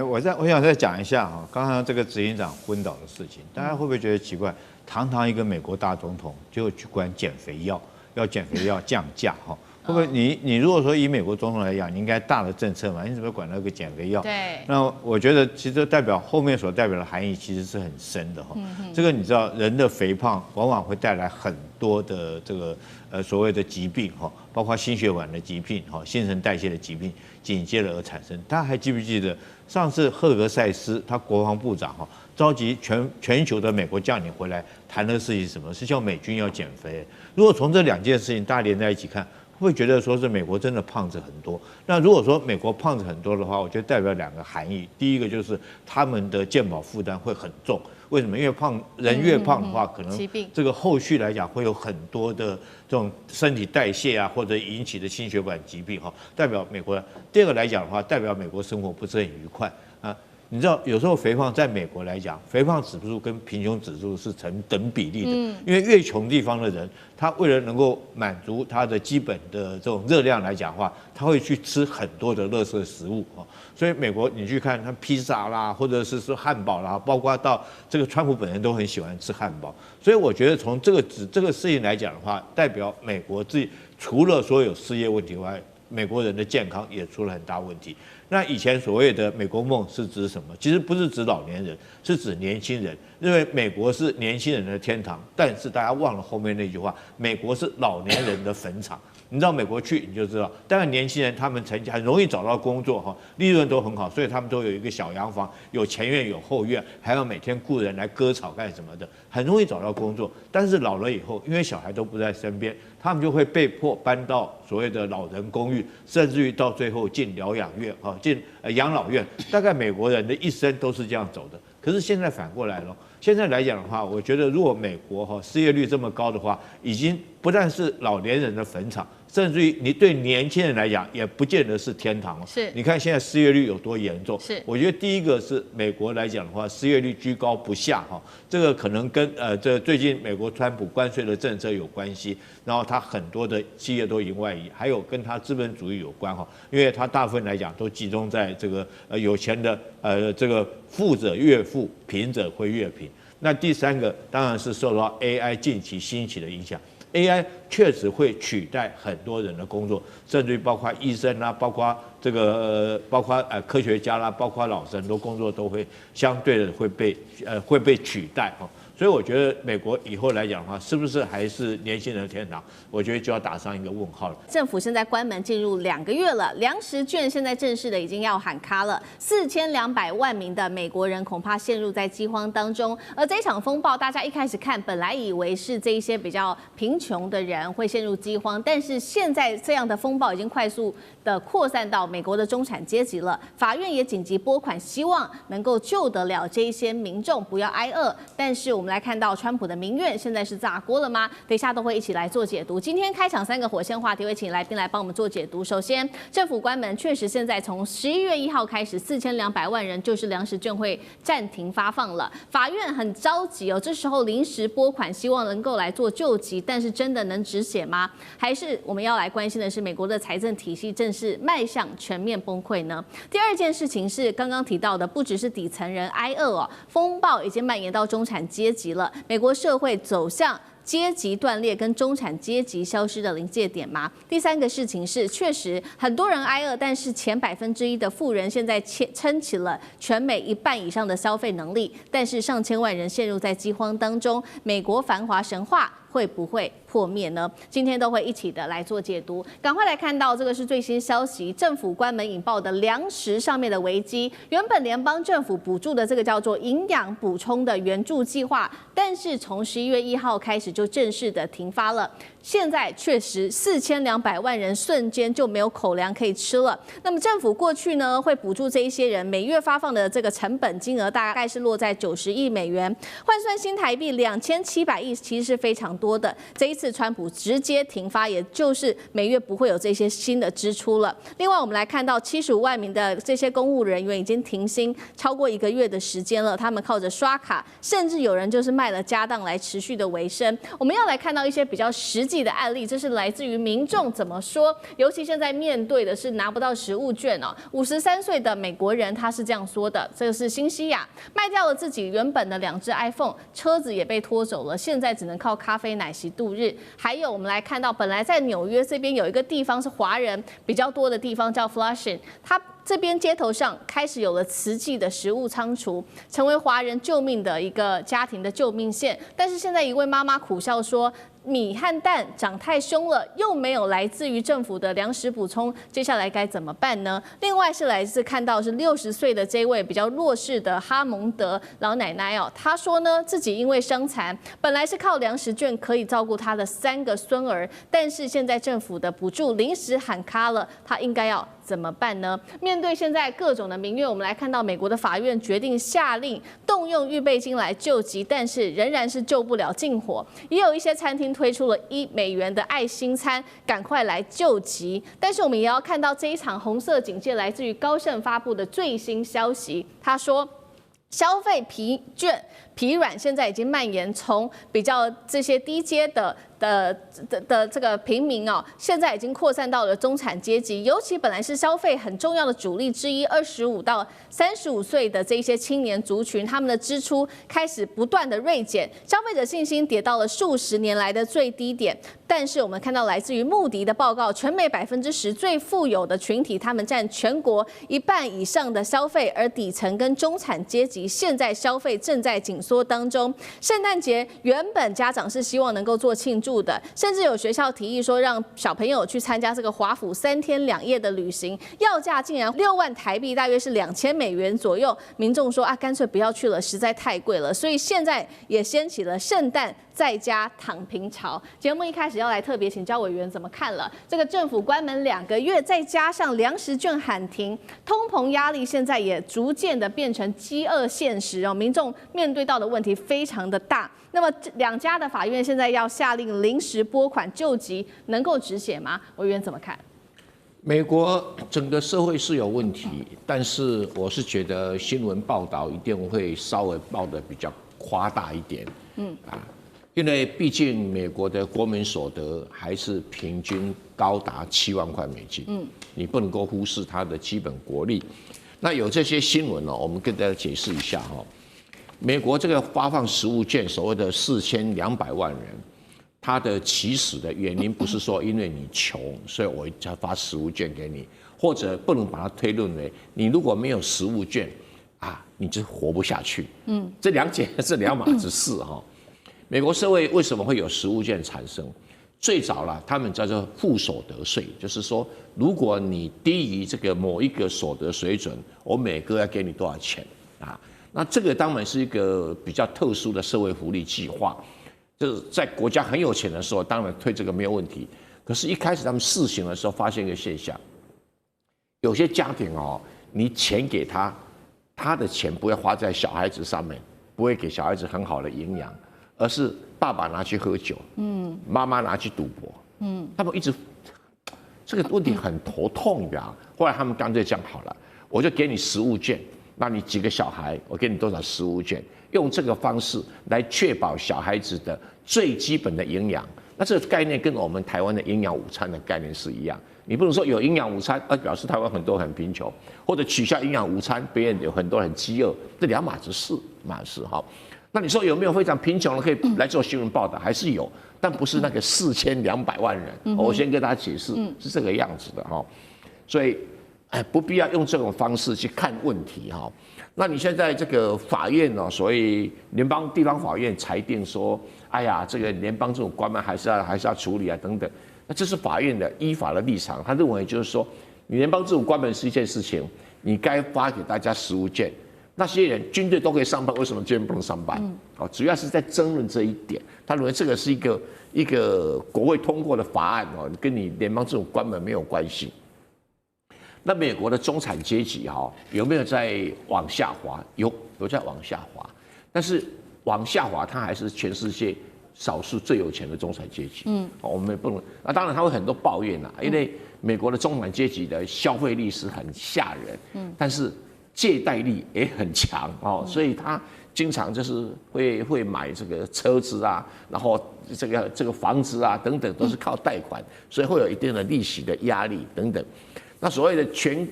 E: 我想再讲一下哈，刚刚这个执行长昏倒的事情，大家会不会觉得奇怪？堂堂一个美国大总统，就去管减肥药，要减肥药降价哈？会不会你如果说以美国总统来讲，你应该大的政策嘛，你怎么管那个减肥药？
B: 对。
E: 那我觉得其实后面所代表的含义其实是很深的哈。这个你知道，人的肥胖往往会带来很多的这个所谓的疾病哈，包括心血管的疾病哈，新陈代谢的疾病紧接着而产生。大家还记不记得上次赫格塞斯他国防部长哈召集全球的美国将领回来谈的事情是什么？是叫美军要减肥。如果从这2件事情大家连在一起看，会觉得说是美国真的胖子很多。那如果说美国胖子很多的话，我觉得代表2个含义。第一个就是他们的健保负担会很重，为什么？因为人越胖的话，可能
B: 疾病
E: 这个后续来讲会有很多的这种身体代谢啊，或者引起的心血管疾病哈，代表美国。第二个来讲的话，代表美国生活不是很愉快啊。你知道，有时候肥胖在美国来讲，肥胖指数跟贫穷指数是成等比例的，因为越穷地方的人，他为了能够满足他的基本的这种热量来讲的话，他会去吃很多的垃圾食物啊。所以美国你去看，他披萨啦，或者是说汉堡啦，包括到这个川普本人都很喜欢吃汉堡。所以我觉得从这个事情来讲的话，代表美国自己除了说有失业问题外，美国人的健康也出了很大问题。那以前所谓的美国梦是指什么？其实不是指老年人，是指年轻人。因为美国是年轻人的天堂，但是大家忘了后面那句话：美国是老年人的坟场。你到美国去，你就知道，当然年轻人他们很容易找到工作哈，利润都很好，所以他们都有一个小洋房，有前院有后院，还要每天雇人来割草干什么的，很容易找到工作。但是老了以后，因为小孩都不在身边，他们就会被迫搬到所谓的老人公寓，甚至于到最后进疗养院哈，进养老院。大概美国人的一生都是这样走的。可是现在反过来了，现在来讲的话，我觉得如果美国失业率这么高的话，已经不但是老年人的坟场，甚至于你对年轻人来讲，也不见得是天堂了。
B: 是，
E: 你看现在失业率有多严重？
B: 是，
E: 我觉得第一个是美国来讲的话，失业率居高不下哈，这个可能跟这最近美国川普关税的政策有关系，然后他很多的企业都已经外移，还有跟他资本主义有关哈，因为他大部分来讲都集中在这个有钱的这个富者越富，贫者会越贫。那第三个当然是受到 AI 近期兴起的影响。AI 确实会取代很多人的工作，甚至于包括医生啦，包括这个包括科学家啦，包括老师，很多工作都会相对的会被取代哈。所以我觉得美国以后来讲的话，是不是还是年轻人的天堂？我觉得就要打上一个问号了。
B: 政府现在关门进入2个月了，粮食券现在正式的已经要喊卡了，4200万名的美国人恐怕陷入在饥荒当中。而这一场风暴，大家一开始看，本来以为是这一些比较贫穷的人会陷入饥荒，但是现在这样的风暴已经快速的扩散到美国的中产阶级了。法院也紧急拨款，希望能够救得了这一些民众，不要挨饿。但是我们来看到川普的民怨现在是炸锅了吗？等一下都会一起来做解读。今天开场3个火线话题，会请来宾来帮我们做解读。首先，政府关门，确实现在从11月1号开始，4200万人就是粮食券会暂停发放了。法院很着急哦，这时候临时拨款，希望能够来做救急，但是真的能止血吗？还是我们要来关心的是美国的财政体系正式迈向全面崩溃呢？第二件事情是刚刚提到的，不只是底层人挨饿哦，风暴已经蔓延到中产阶级了。美国社会走向阶级断裂跟中产阶级消失的临界点吗？第三个事情是，确实很多人挨饿，但是前1%的富人现在撑起了全美1半以上的消费能力，但是上千万人陷入在饥荒当中，美国繁华神话会不会破灭呢？今天都会一起的来做解读。赶快来看到这个是最新消息，政府关门引爆的粮食上面的危机。原本联邦政府补助的这个叫做营养补充的援助计划，但是从11月1号开始就正式的停发了。现在确实4200万人瞬间就没有口粮可以吃了。那么政府过去呢会补助这一些人，每月发放的这个成本金额大概是落在90亿美元，换算新台币2700亿，其实是非常多的。这一次川普直接停发，也就是每月不会有这些新的支出了。另外我们来看到75万名的这些公务人员已经停薪超过1个月的时间了，他们靠着刷卡，甚至有人就是卖了家当来持续的维生。我们要来看到一些比较实际的案例，这是来自于民众怎么说，尤其现在面对的是拿不到食物券哦。53岁的美国人他是这样说的，这个是新西亚，卖掉了自己原本的2只 iPhone， 车子也被拖走了，现在只能靠咖啡奶昔度日。还有我们来看到，本来在纽约这边有一个地方是华人比较多的地方，叫 Flushing， 它这边街头上开始有了慈济的食物仓储，成为华人救命的一个家庭的救命线。但是现在一位妈妈苦笑说，米和蛋涨太凶了，又没有来自于政府的粮食补充，接下来该怎么办呢？另外是来自看到是60岁的这位比较弱势的哈蒙德老奶奶哦，她说呢自己因为伤残，本来是靠粮食券可以照顾她的3个孙儿，但是现在政府的补助临时喊卡了，她应该要怎么办呢？面对现在各种的民怨，我们来看到美国的法院决定下令动用预备金来救急，但是仍然是救不了近火。也有一些餐厅推出了$1的爱心餐，赶快来救急。但是我们也要看到这一场红色警戒来自于高盛发布的最新消息，他说，消费疲软现在已经蔓延，从比较这些低阶的这个平民哦，现在已经扩散到了中产阶级，尤其本来是消费很重要的主力之一，25到35岁的这些青年族群，他们的支出开始不断的锐减，消费者信心跌到了数十年来的最低点。但是我们看到来自于穆迪的报告，全美10%最富有的群体，他们占全国1半以上的消费，而底层跟中产阶级现在消费正在紧缩当中。圣诞节原本家长是希望能够做庆祝的，甚至有学校提议说让小朋友去参加这个华府3天2夜的旅行，要价竟然6万台币，大约是$2000左右。民众说啊，干脆不要去了，实在太贵了。所以现在也掀起了圣诞在家躺平潮。节目一开始要来特别请教委员怎么看了这个政府关门2个月，再加上粮食券喊停，通膨压力现在也逐渐的变成饥饿现实哦，民众面对到的问题非常的大。那么2家的法院现在要下令临时拨款救急，能够止血吗？委员怎么看？
C: 美国整个社会是有问题，但是我是觉得新闻报道一定会稍微报得比较夸大一点，因为毕竟美国的国民所得还是平均高达7万块美金，你不能够忽视它的基本国力。那有这些新闻呢，我们跟大家解释一下哈。美国这个发放食物券，所谓的4200万人，它的起始的原因不是说因为你穷，所以我才发食物券给你，或者不能把它推论为你如果没有食物券啊，你就活不下去。这两件是两码子事哈。美国社会为什么会有食物券产生？最早了，他们叫做负所得税，就是说，如果你低于这个某一个所得水准，我每个月要给你多少钱啊？那这个当然是一个比较特殊的社会福利计划，就是在国家很有钱的时候，当然推这个没有问题。可是，一开始他们试行的时候，发现一个现象，有些家庭哦，你钱给他，他的钱不会花在小孩子上面，不会给小孩子很好的营养。而是爸爸拿去喝酒，妈妈拿去赌博，他们一直这个问题很头痛的。后来他们干脆这样好了，我就给你食物券，那你几个小孩，我给你多少食物券，用这个方式来确保小孩子的最基本的营养。那这个概念跟我们台湾的营养午餐的概念是一样，你不能说有营养午餐而表示台湾很多人很贫穷，或者取消营养午餐，别人有很多人很饥饿，这两码子事哈。那你说有没有非常贫穷的可以来做新闻报道？还是有，但不是那个4200万人。我先跟大家解释，是这个样子的哈。所以，不必要用这种方式去看问题哈。那你现在这个法院呢，所谓联邦地方法院裁定说，哎呀，这个联邦这种关门还是要处理啊等等。那这是法院的依法的立场，他认为就是说，你联邦这种关门是一件事情，你该发给大家食物券。那些人军队都可以上班，为什么军人不能上班？主要是在争论这一点。他认为这个是一个国会通过的法案哦，跟你联邦这种关门没有关系。那美国的中产阶级有没有在往下滑？有在往下滑，但是往下滑，它还是全世界少数最有钱的中产阶级。我们不能。那当然他会很多抱怨因为美国的中产阶级的消费力是很吓人。但是借贷力也很强所以他经常就是会买这个车子啊，然后这个房子啊等等都是靠贷款，所以会有一定的利息的压力等等。那所谓的全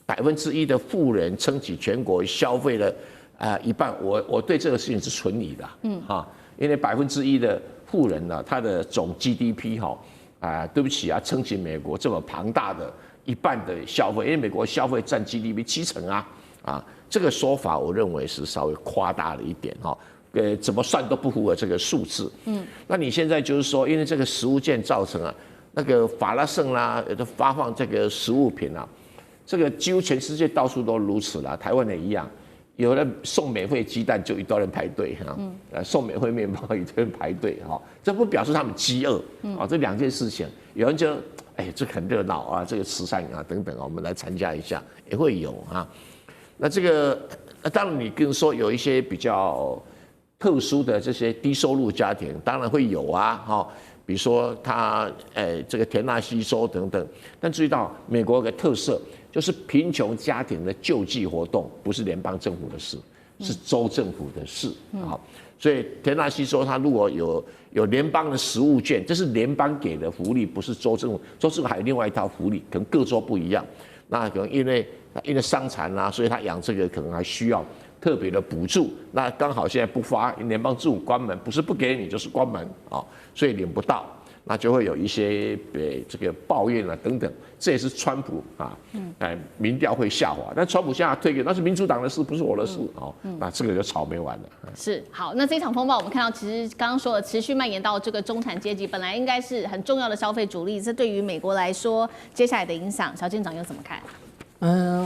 C: 1%的富人撑起全国消费的一半，我对这个事情是存疑的因为1%的富人呢，他的总 GDP 对不起撑起美国这么庞大的一半的消费，因为美国消费占 GDP 70%这个说法我认为是稍微夸大了一点怎么算都不符合这个数字。那你现在就是说，因为这个食物券造成那个法拉盛啦，发放这个食物品这个几乎全世界到处都如此啦，台湾也一样。有人送免费鸡蛋就一堆人排队送免费面包一堆人排队这不表示他们饥饿这两件事情。有人就这很热闹啊，这个慈善啊等等啊，我们来参加一下，也会有啊。那这个当然你跟说有一些比较特殊的这些低收入家庭，当然会有啊，哈。比如说他这个田纳西州等等，但注意到美国有个特色，就是贫穷家庭的救济活动不是联邦政府的事，是州政府的事啊。所以田纳西州它如果有联邦的食物券，这是联邦给的福利，不是州政府。州政府还有另外一套福利，可能各州不一样。那可能因为伤残啊，所以他养这个可能还需要特别的补助。那刚好现在不发，联邦政府关门，不是不给你，就是关门啊，所以领不到。那就会有一些这个抱怨啊等等，这也是川普啊，民调会下滑，但川普现在推给那是民主党的事，不是我的事哦，那这个就吵没完了。
B: 是好，那这场风暴我们看到，其实刚刚说的持续蔓延到这个中产阶级，本来应该是很重要的消费主力，这对于美国来说，接下来的影响，小舰长又怎么看？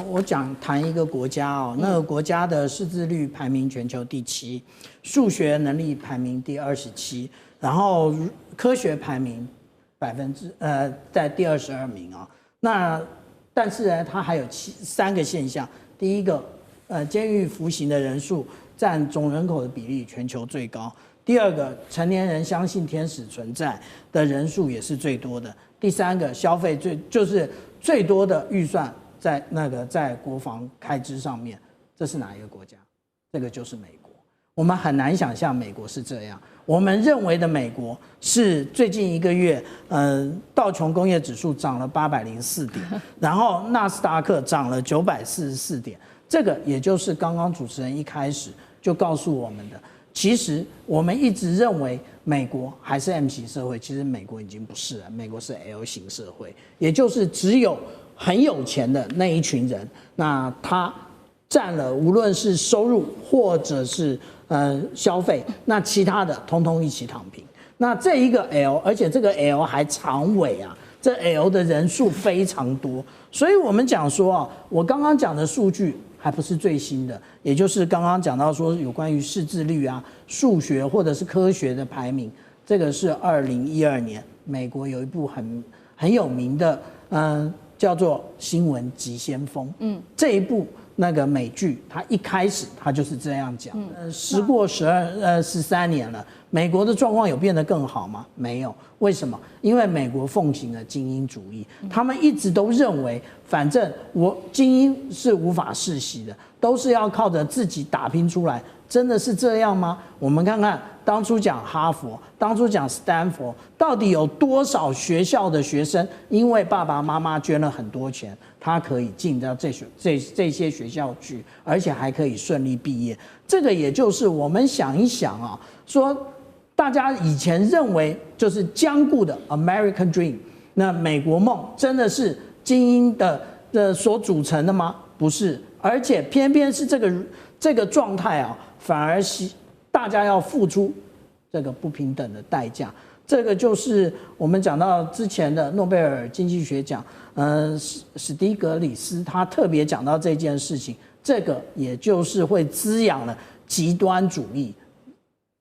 A: 我谈一个国家哦，那个国家的识字率排名全球第7，数学能力排名第27，然后科学排名在第22名啊。那但是呢，它还有3个现象。第一个，监狱服刑的人数占总人口的比例全球最高。第二个，成年人相信天使存在的人数也是最多的。第三个，消费就是最多的预算在国防开支上面，这是哪一个国家？这个就是美国。我们很难想象美国是这样。我们认为的美国是最近1个月，道琼工业指数涨了804点，然后纳斯达克涨了944点。这个也就是刚刚主持人一开始就告诉我们的。其实我们一直认为美国还是 M 型社会，其实美国已经不是了，美国是 L 型社会，也就是只有很有钱的那一群人，那他占了无论是收入或者是消费，那其他的通通一起躺平。那这一个 L， 而且这个 L 还长尾啊，这 L 的人数非常多，所以我们讲说啊，我刚刚讲的数据还不是最新的，也就是刚刚讲到说有关于识字率啊、数学或者是科学的排名，这个是2012年美国有一部很有名的叫做《新闻急先锋》。这一部那个美剧，它一开始它就是这样讲。时过13年了，美国的状况有变得更好吗？没有。为什么？因为美国奉行了精英主义，他们一直都认为，反正精英是无法世袭的，都是要靠着自己打拼出来。真的是这样吗？我们看看当初讲哈佛，当初讲斯坦福，到底有多少学校的学生因为爸爸妈妈捐了很多钱，他可以进到这些学校去，而且还可以顺利毕业。这个也就是我们想一想啊，说大家以前认为就是僵固的 American Dream， 那美国梦真的是精英的所组成的吗？不是，而且偏偏是这个状态啊，反而是大家要付出这个不平等的代价。这个就是我们讲到之前的诺贝尔经济学奖，史蒂格里斯他特别讲到这件事情，这个也就是会滋养了极端主义。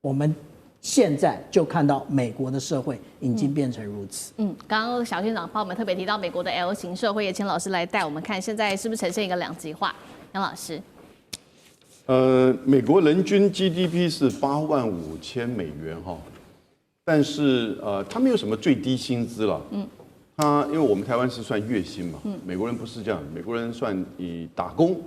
A: 我们现在就看到美国的社会已经变成如此。
B: 刚刚小舰长帮我们特别提到美国的 L 型社会，也请老师来带我们看，现在是不是呈现一个两极化？杨老师。
G: 美国人均 GDP 是85000美元哈，但是它没有什么最低薪资了。它因为我们台湾是算月薪嘛，美国人不是这样，美国人算以打工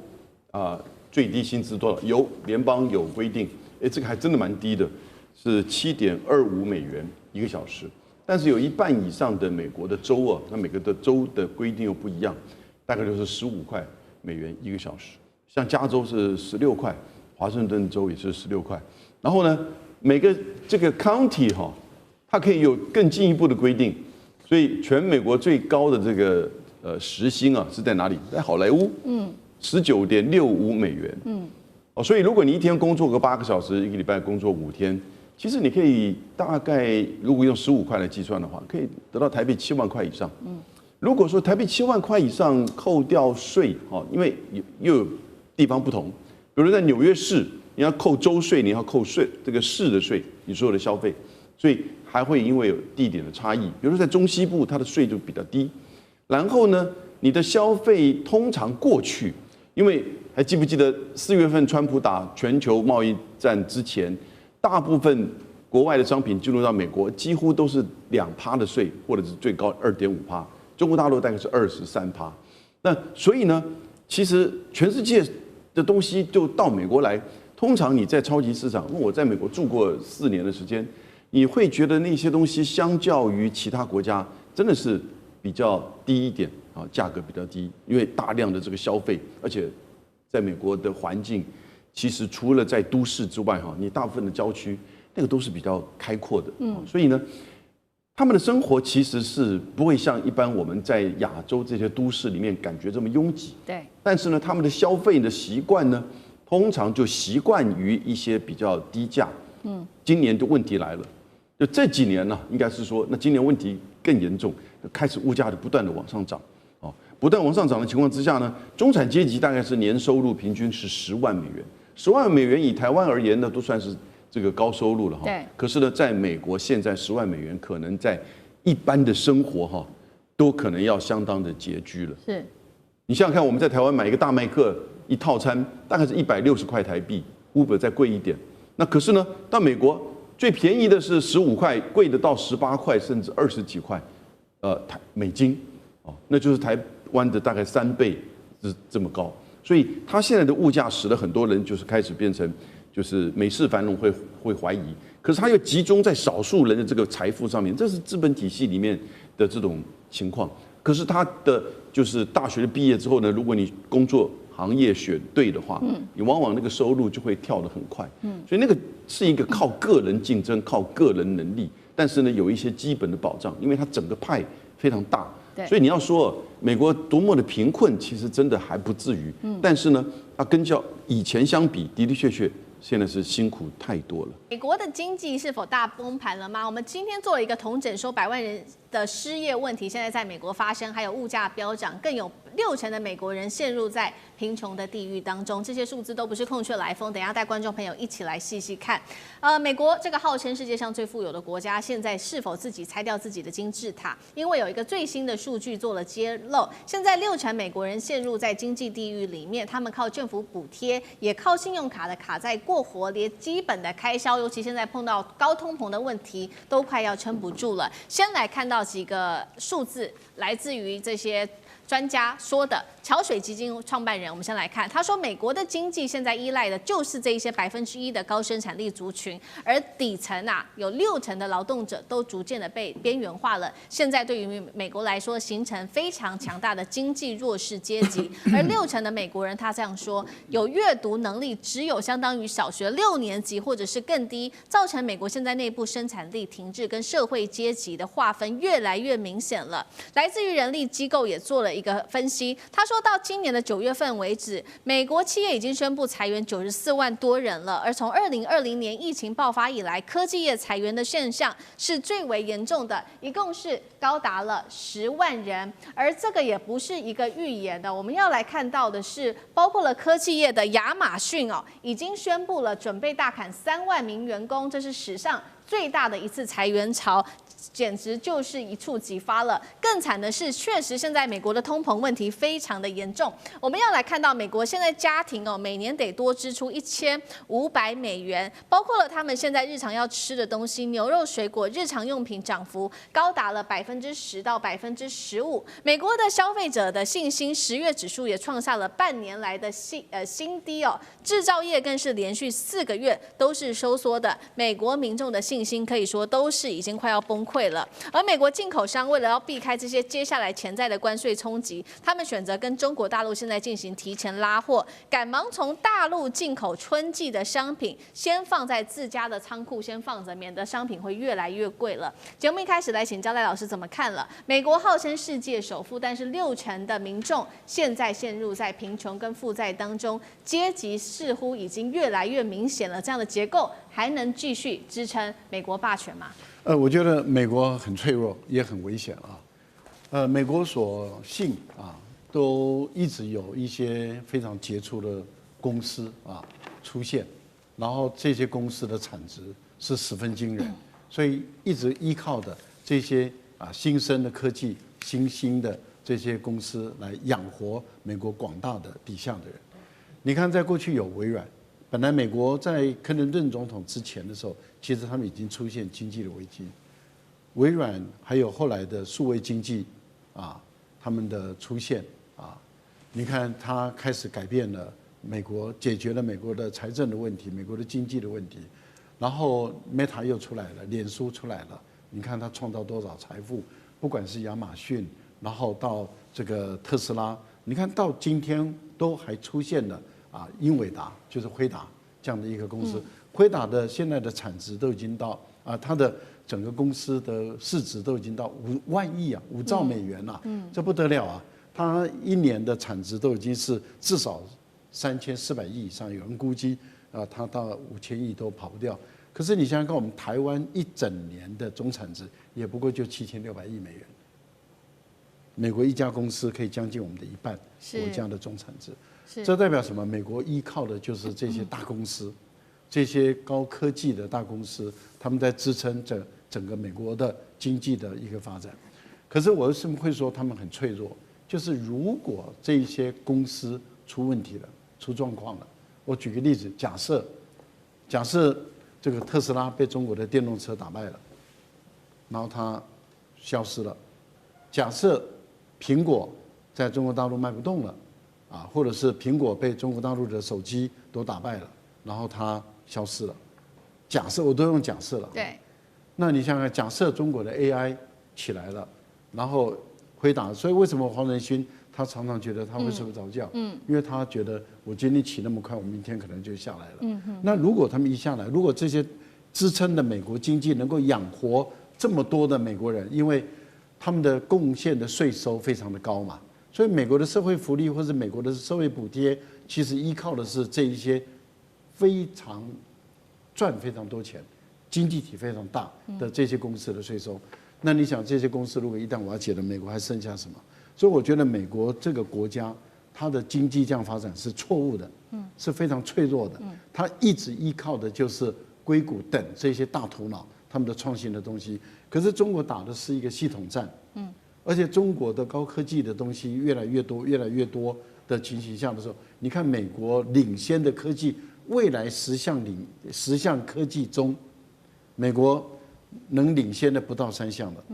G: 最低薪资多少？联邦有规定，这个还真的蛮低的，是7.25美元1个小时。但是有一半以上的美国的州啊，那每个的州的规定又不一样，大概就是15块美元1个小时。像加州是16块，华盛顿州也是16块。然后呢，每个这个 county 哈，它可以有更进一步的规定。所以全美国最高的这个时薪啊是在哪里？在好莱坞，19.65美元。所以如果你一天工作个8个小时，一个礼拜工作5天，其实你可以大概如果用15块来计算的话，可以得到台币7万块以上。如果说台币7万块以上扣掉税，因为又有地方不同，比如在纽约市，你要扣州税，你要扣这个市的税，你所有的消费，所以还会因为有地点的差异，比如说在中西部，它的税就比较低。然后呢，你的消费通常过去，因为还记不记得4月份川普打全球贸易战之前，大部分国外的商品进入到美国，几乎都是2%的税，或者是最高2.5%。中国大陆大概是23%。那所以呢，其实全世界的东西就到美国来。通常你在超级市场，我在美国住过4年的时间，你会觉得那些东西相较于其他国家真的是比较低一点啊，价格比较低，因为大量的这个消费，而且在美国的环境，其实除了在都市之外，你大部分的郊区那个都是比较开阔的，所以呢，他们的生活其实是不会像一般我们在亚洲这些都市里面感觉这么拥挤，
B: 对，
G: 但是呢，他们的消费的习惯呢，通常就习惯于一些比较低价。今年的问题来了，就这几年呢，应该是说，那今年问题更严重，开始物价就不断的往上涨，不断往上涨的情况之下呢，中产阶级大概是年收入平均是10万美元，10万美元以台湾而言呢，都算是这个高收入了哈。
B: 对。
G: 可是呢，在美国现在10万美元可能在一般的生活都可能要相当的拮据了。
B: 是。
G: 你想想看，我们在台湾买一个大麦克一套餐，大概是160块台币 ，Uber 再贵一点。那可是呢，到美国最便宜的是15块，贵的到18块，甚至20几块，美金，那就是台湾的大概3倍这么高。所以它现在的物价使得很多人就是开始变成，就是美式繁荣会怀疑。可是它又集中在少数人的这个财富上面，这是资本体系里面的这种情况。可是他的就是大学毕业之后呢，如果你工作行业选对的话，你往往那个收入就会跳得很快。所以那个是一个靠个人竞争、靠个人能力，但是呢有一些基本的保障，因为它整个派非常大。所以你要说美国多么的贫困，其实真的还不至于。但是呢，它跟以前相比，的的确确现在是辛苦太多了。
B: 美国的经济是否大崩盘了吗？我们今天做了一个统整，说100万人的失业问题现在在美国发生，还有物价飙涨，更有60%的美国人陷入在贫穷的地狱当中。这些数字都不是空穴来风，等一下带观众朋友一起来细细看。美国这个号称世界上最富有的国家，现在是否自己拆掉自己的金字塔？因为有一个最新的数据做了揭露，现在60%美国人陷入在经济地狱里面，他们靠政府补贴，也靠信用卡的卡债过活，连基本的开销，尤其现在碰到高通膨的问题，都快要撑不住了。先来看到几个数字，来自于这些专家说的。桥水基金创办人，我们先来看，他说美国的经济现在依赖的就是这一些1%的高生产力族群，而底层有60%的劳动者都逐渐的被边缘化了。现在对于美国来说，形成非常强大的经济弱势阶级，而60%的美国人他这样说，有阅读能力只有相当于小学6年级或者是更低，造成美国现在内部生产力停滞跟社会阶级的划分越来越明显了。来自于人力机构也做了一个分析，他说到今年的9月份为止，美国企业已经宣布裁员94万多人了，而从2020年疫情爆发以来，科技业裁员的现象是最为严重的，一共是高达了10万人。而这个也不是一个预言的，我们要来看到的是，包括了科技业的亚马逊已经宣布了准备大砍3万名员工，这是史上最大的一次裁员潮，简直就是一触即发了。更惨的是，确实现在美国的通膨问题非常的严重。我们要来看到美国现在家庭每年得多支出1500美元，包括了他们现在日常要吃的东西，牛肉、水果、日常用品涨幅高达了10%到15%。美国的消费者的信心10月指数也创下了半年来的新低制造业更是连续4个月都是收缩的，美国民众的信心可以说都是已经快要崩溃了。而美国进口商为了要避开这些接下来潜在的关税冲击，他们选择跟中国大陆现在进行提前拉货，赶忙从大陆进口春季的商品，先放在自家的仓库先放着，免得商品会越来越贵了。节目一开始来请焦代老师怎么看了？美国号称世界首富，但是60%的民众现在陷入在贫穷跟负债当中，阶级似乎已经越来越明显了。这样的结构还能继续支撑美国霸权吗？
D: 我觉得美国很脆弱，也很危险美国所幸都一直有一些非常杰出的公司出现，然后这些公司的产值是十分惊人，所以一直依靠的这些新生的科技、新兴的这些公司来养活美国广大的底下的人。你看，在过去有微软，本来美国在克林顿总统之前的时候，其实他们已经出现经济的危机。微软还有后来的数位经济他们的出现你看它开始改变了美国，解决了美国的财政的问题、美国的经济的问题。然后 Meta 又出来了，脸书出来了，你看它创造多少财富，不管是亚马逊，然后到这个特斯拉，你看到今天都还出现了英伟达，就是辉达这样的一个公司。辉达的现在的产值都已经到它的整个公司的市值都已经到5万亿5兆美元了，这不得了啊！它一年的产值都已经是至少3400亿以上，有人估计它到5000亿都跑不掉。可是你想想看，我们台湾一整年的总产值也不过就7600亿美元，美国一家公司可以将近我们的1半国家的总产值。这代表什么？美国依靠的就是这些大公司，这些高科技的大公司，他们在支撑整个美国的经济的一个发展。可是我为什么会说他们很脆弱？就是如果这些公司出问题了、出状况了，我举个例子，假设这个特斯拉被中国的电动车打败了，然后它消失了；假设苹果在中国大陆卖不动了，或者是苹果被中国大陆的手机都打败了，然后它消失了。假设我都用假设了。
B: 对。
D: 那你想想，假设中国的 AI 起来了，然后辉达，所以为什么黄仁勋他常常觉得他会睡不着觉？因为他觉得我今天起那么快，我明天可能就下来了。那如果他们一下来，如果这些支撑的美国经济能够养活这么多的美国人，因为他们的贡献的税收非常的高嘛，所以美国的社会福利或者美国的社会补贴，其实依靠的是这一些赚非常多钱、经济体非常大的这些公司的税收。那你想，这些公司如果一旦瓦解了，美国还剩下什么？所以我觉得美国这个国家，它的经济这样发展是错误的，是非常脆弱的。它一直依靠的就是硅谷等这些大头脑他们的创新的东西。可是中国打的是一个系统战，而且中国的高科技的东西越来越多的情形下的时候，你看美国领先的科技，未来10项科技中，美国能领先的不到3项了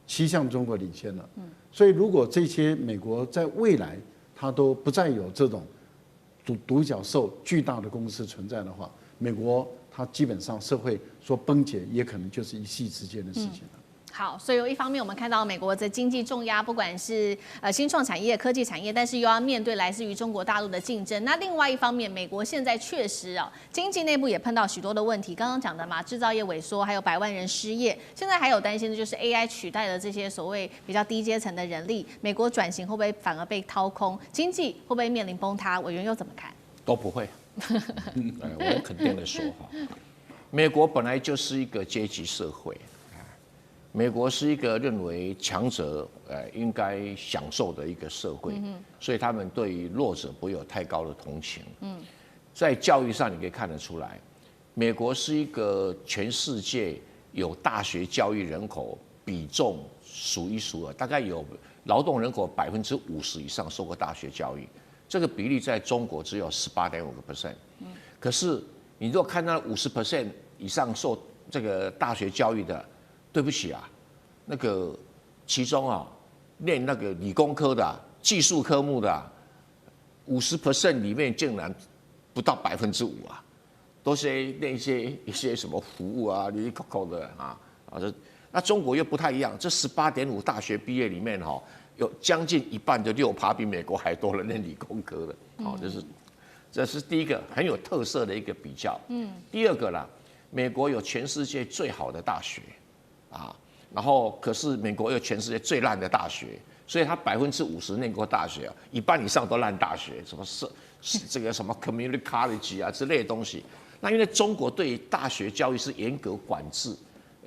D: ，7项中国领先了。所以如果这些美国在未来它都不再有这种独角兽巨大的公司存在的话，美国它基本上社会说崩解，也可能就是一夕之间的事情了。
B: 好，所以有一方面我们看到美国的经济重压，不管是新创产业、科技产业，但是又要面对来自于中国大陆的竞争。那另外一方面，美国现在确实经济内部也碰到许多的问题。刚刚讲的嘛，制造业萎缩，还有100万人失业。现在还有担心的就是 AI 取代了这些所谓比较低阶层的人力，美国转型会不会反而被掏空？经济会不会面临崩塌？委员又怎么看？
C: 都不会。我肯定的说美国本来就是一个阶级社会。美国是一个认为强者应该享受的一个社会，所以他们对于弱者不会有太高的同情。在教育上你可以看得出来，美国是一个全世界有大学教育人口比重数一数二，大概有劳动人口50%以上受过大学教育，这个比例在中国只有18.5%。可是你如果看到50% 以上受这个大学教育的，对不起那个其中念那个理工科的、技术科目的50% 里面竟然不到5%都是念一些什么服务哩哩扣扣的那中国又不太一样，这18.5大学毕业里面有将近一半的6%比美国还多人念理工科的这是第一个很有特色的一个比较。第二个啦，美国有全世界最好的大学。然后可是美国有全世界最烂的大学，所以他50%念过大学一半以上都烂大学，这个什么 community college 之类的东西。那因为中国对于大学教育是严格管制，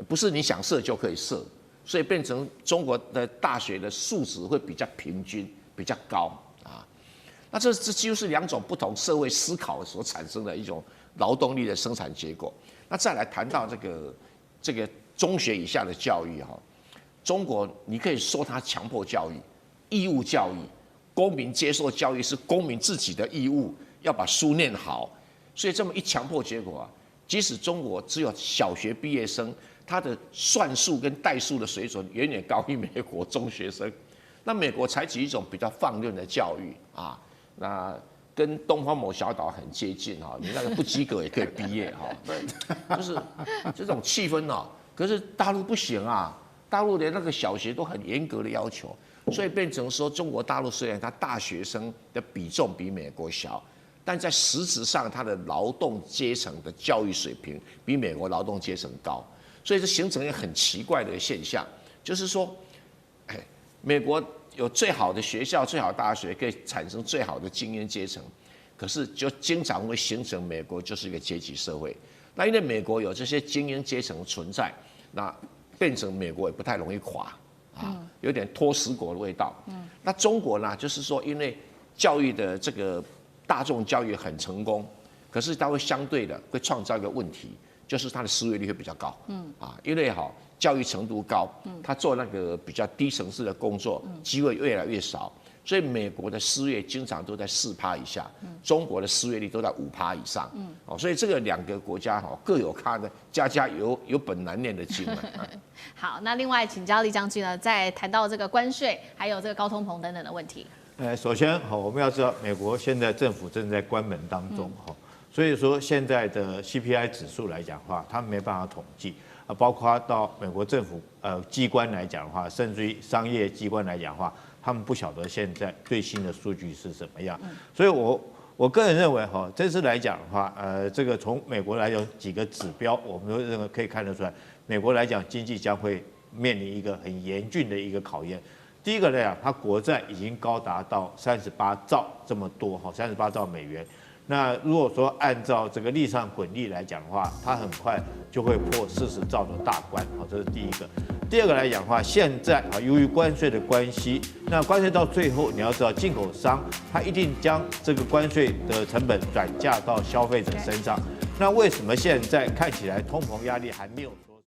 C: 不是你想设就可以设，所以变成中国的大学的素质会比较平均、比较高那这几乎是2种不同社会思考所产生的一种劳动力的生产结果。那再来谈到这个中学以下的教育哈，中国你可以说它强迫教育、义务教育，公民接受教育是公民自己的义务，要把书念好。所以这么一强迫结果啊，即使中国只有小学毕业生，他的算术跟代数的水准远远高于美国中学生。那美国采取一种比较放任的教育啊，那跟东方某小岛很接近哈，你那个不及格也可以毕业哈，就是这种气氛哦。可是大陆不行啊，大陆连那个小学都很严格的要求，所以变成说中国大陆虽然它大学生的比重比美国小，但在实质上它的劳动阶层的教育水平比美国劳动阶层高，所以这形成一个很奇怪的现象，就是说，美国有最好的学校、最好的大学，可以产生最好的精英阶层，可是就经常会形成美国就是一个阶级社会。那因为美国有这些精英阶层存在，那变成美国也不太容易垮啊，有点拖死狗的味道。那中国呢，就是说因为教育的这个大众教育很成功，可是它会相对的会创造一个问题，就是它的失业率会比较高。因为教育程度高，他做那个比较低层次的工作，机会越来越少，所以美国的失业经常都在4%以下，中国的失业率都在5%以上。所以这个2个国家各有它的家家有本难念的经。
B: 好，那另外请教厉将军呢，在谈到这个关税还有这个高通膨等等的问题。
E: 首先我们要知道，美国现在政府正在关门当中所以说现在的 CPI 指数来讲的话，他们没办法统计。包括到美国政府机关来讲的话，甚至于商业机关来讲的话，他们不晓得现在最新的数据是什么样。所以我个人认为这次来讲的话，这个从美国来讲几个指标，我们都认为可以看得出来，美国来讲经济将会面临一个很严峻的一个考验。第一个来讲，它国债已经高达到38兆这么多，38兆美元。那如果说按照这个利上滚利来讲的话，它很快就会破40兆的大关，这是第一个。第二个来讲的话，现在由于关税的关系，那关税到最后你要知道，进口商他一定将这个关税的成本转嫁到消费者身上。那为什么现在看起来通膨压力还没有？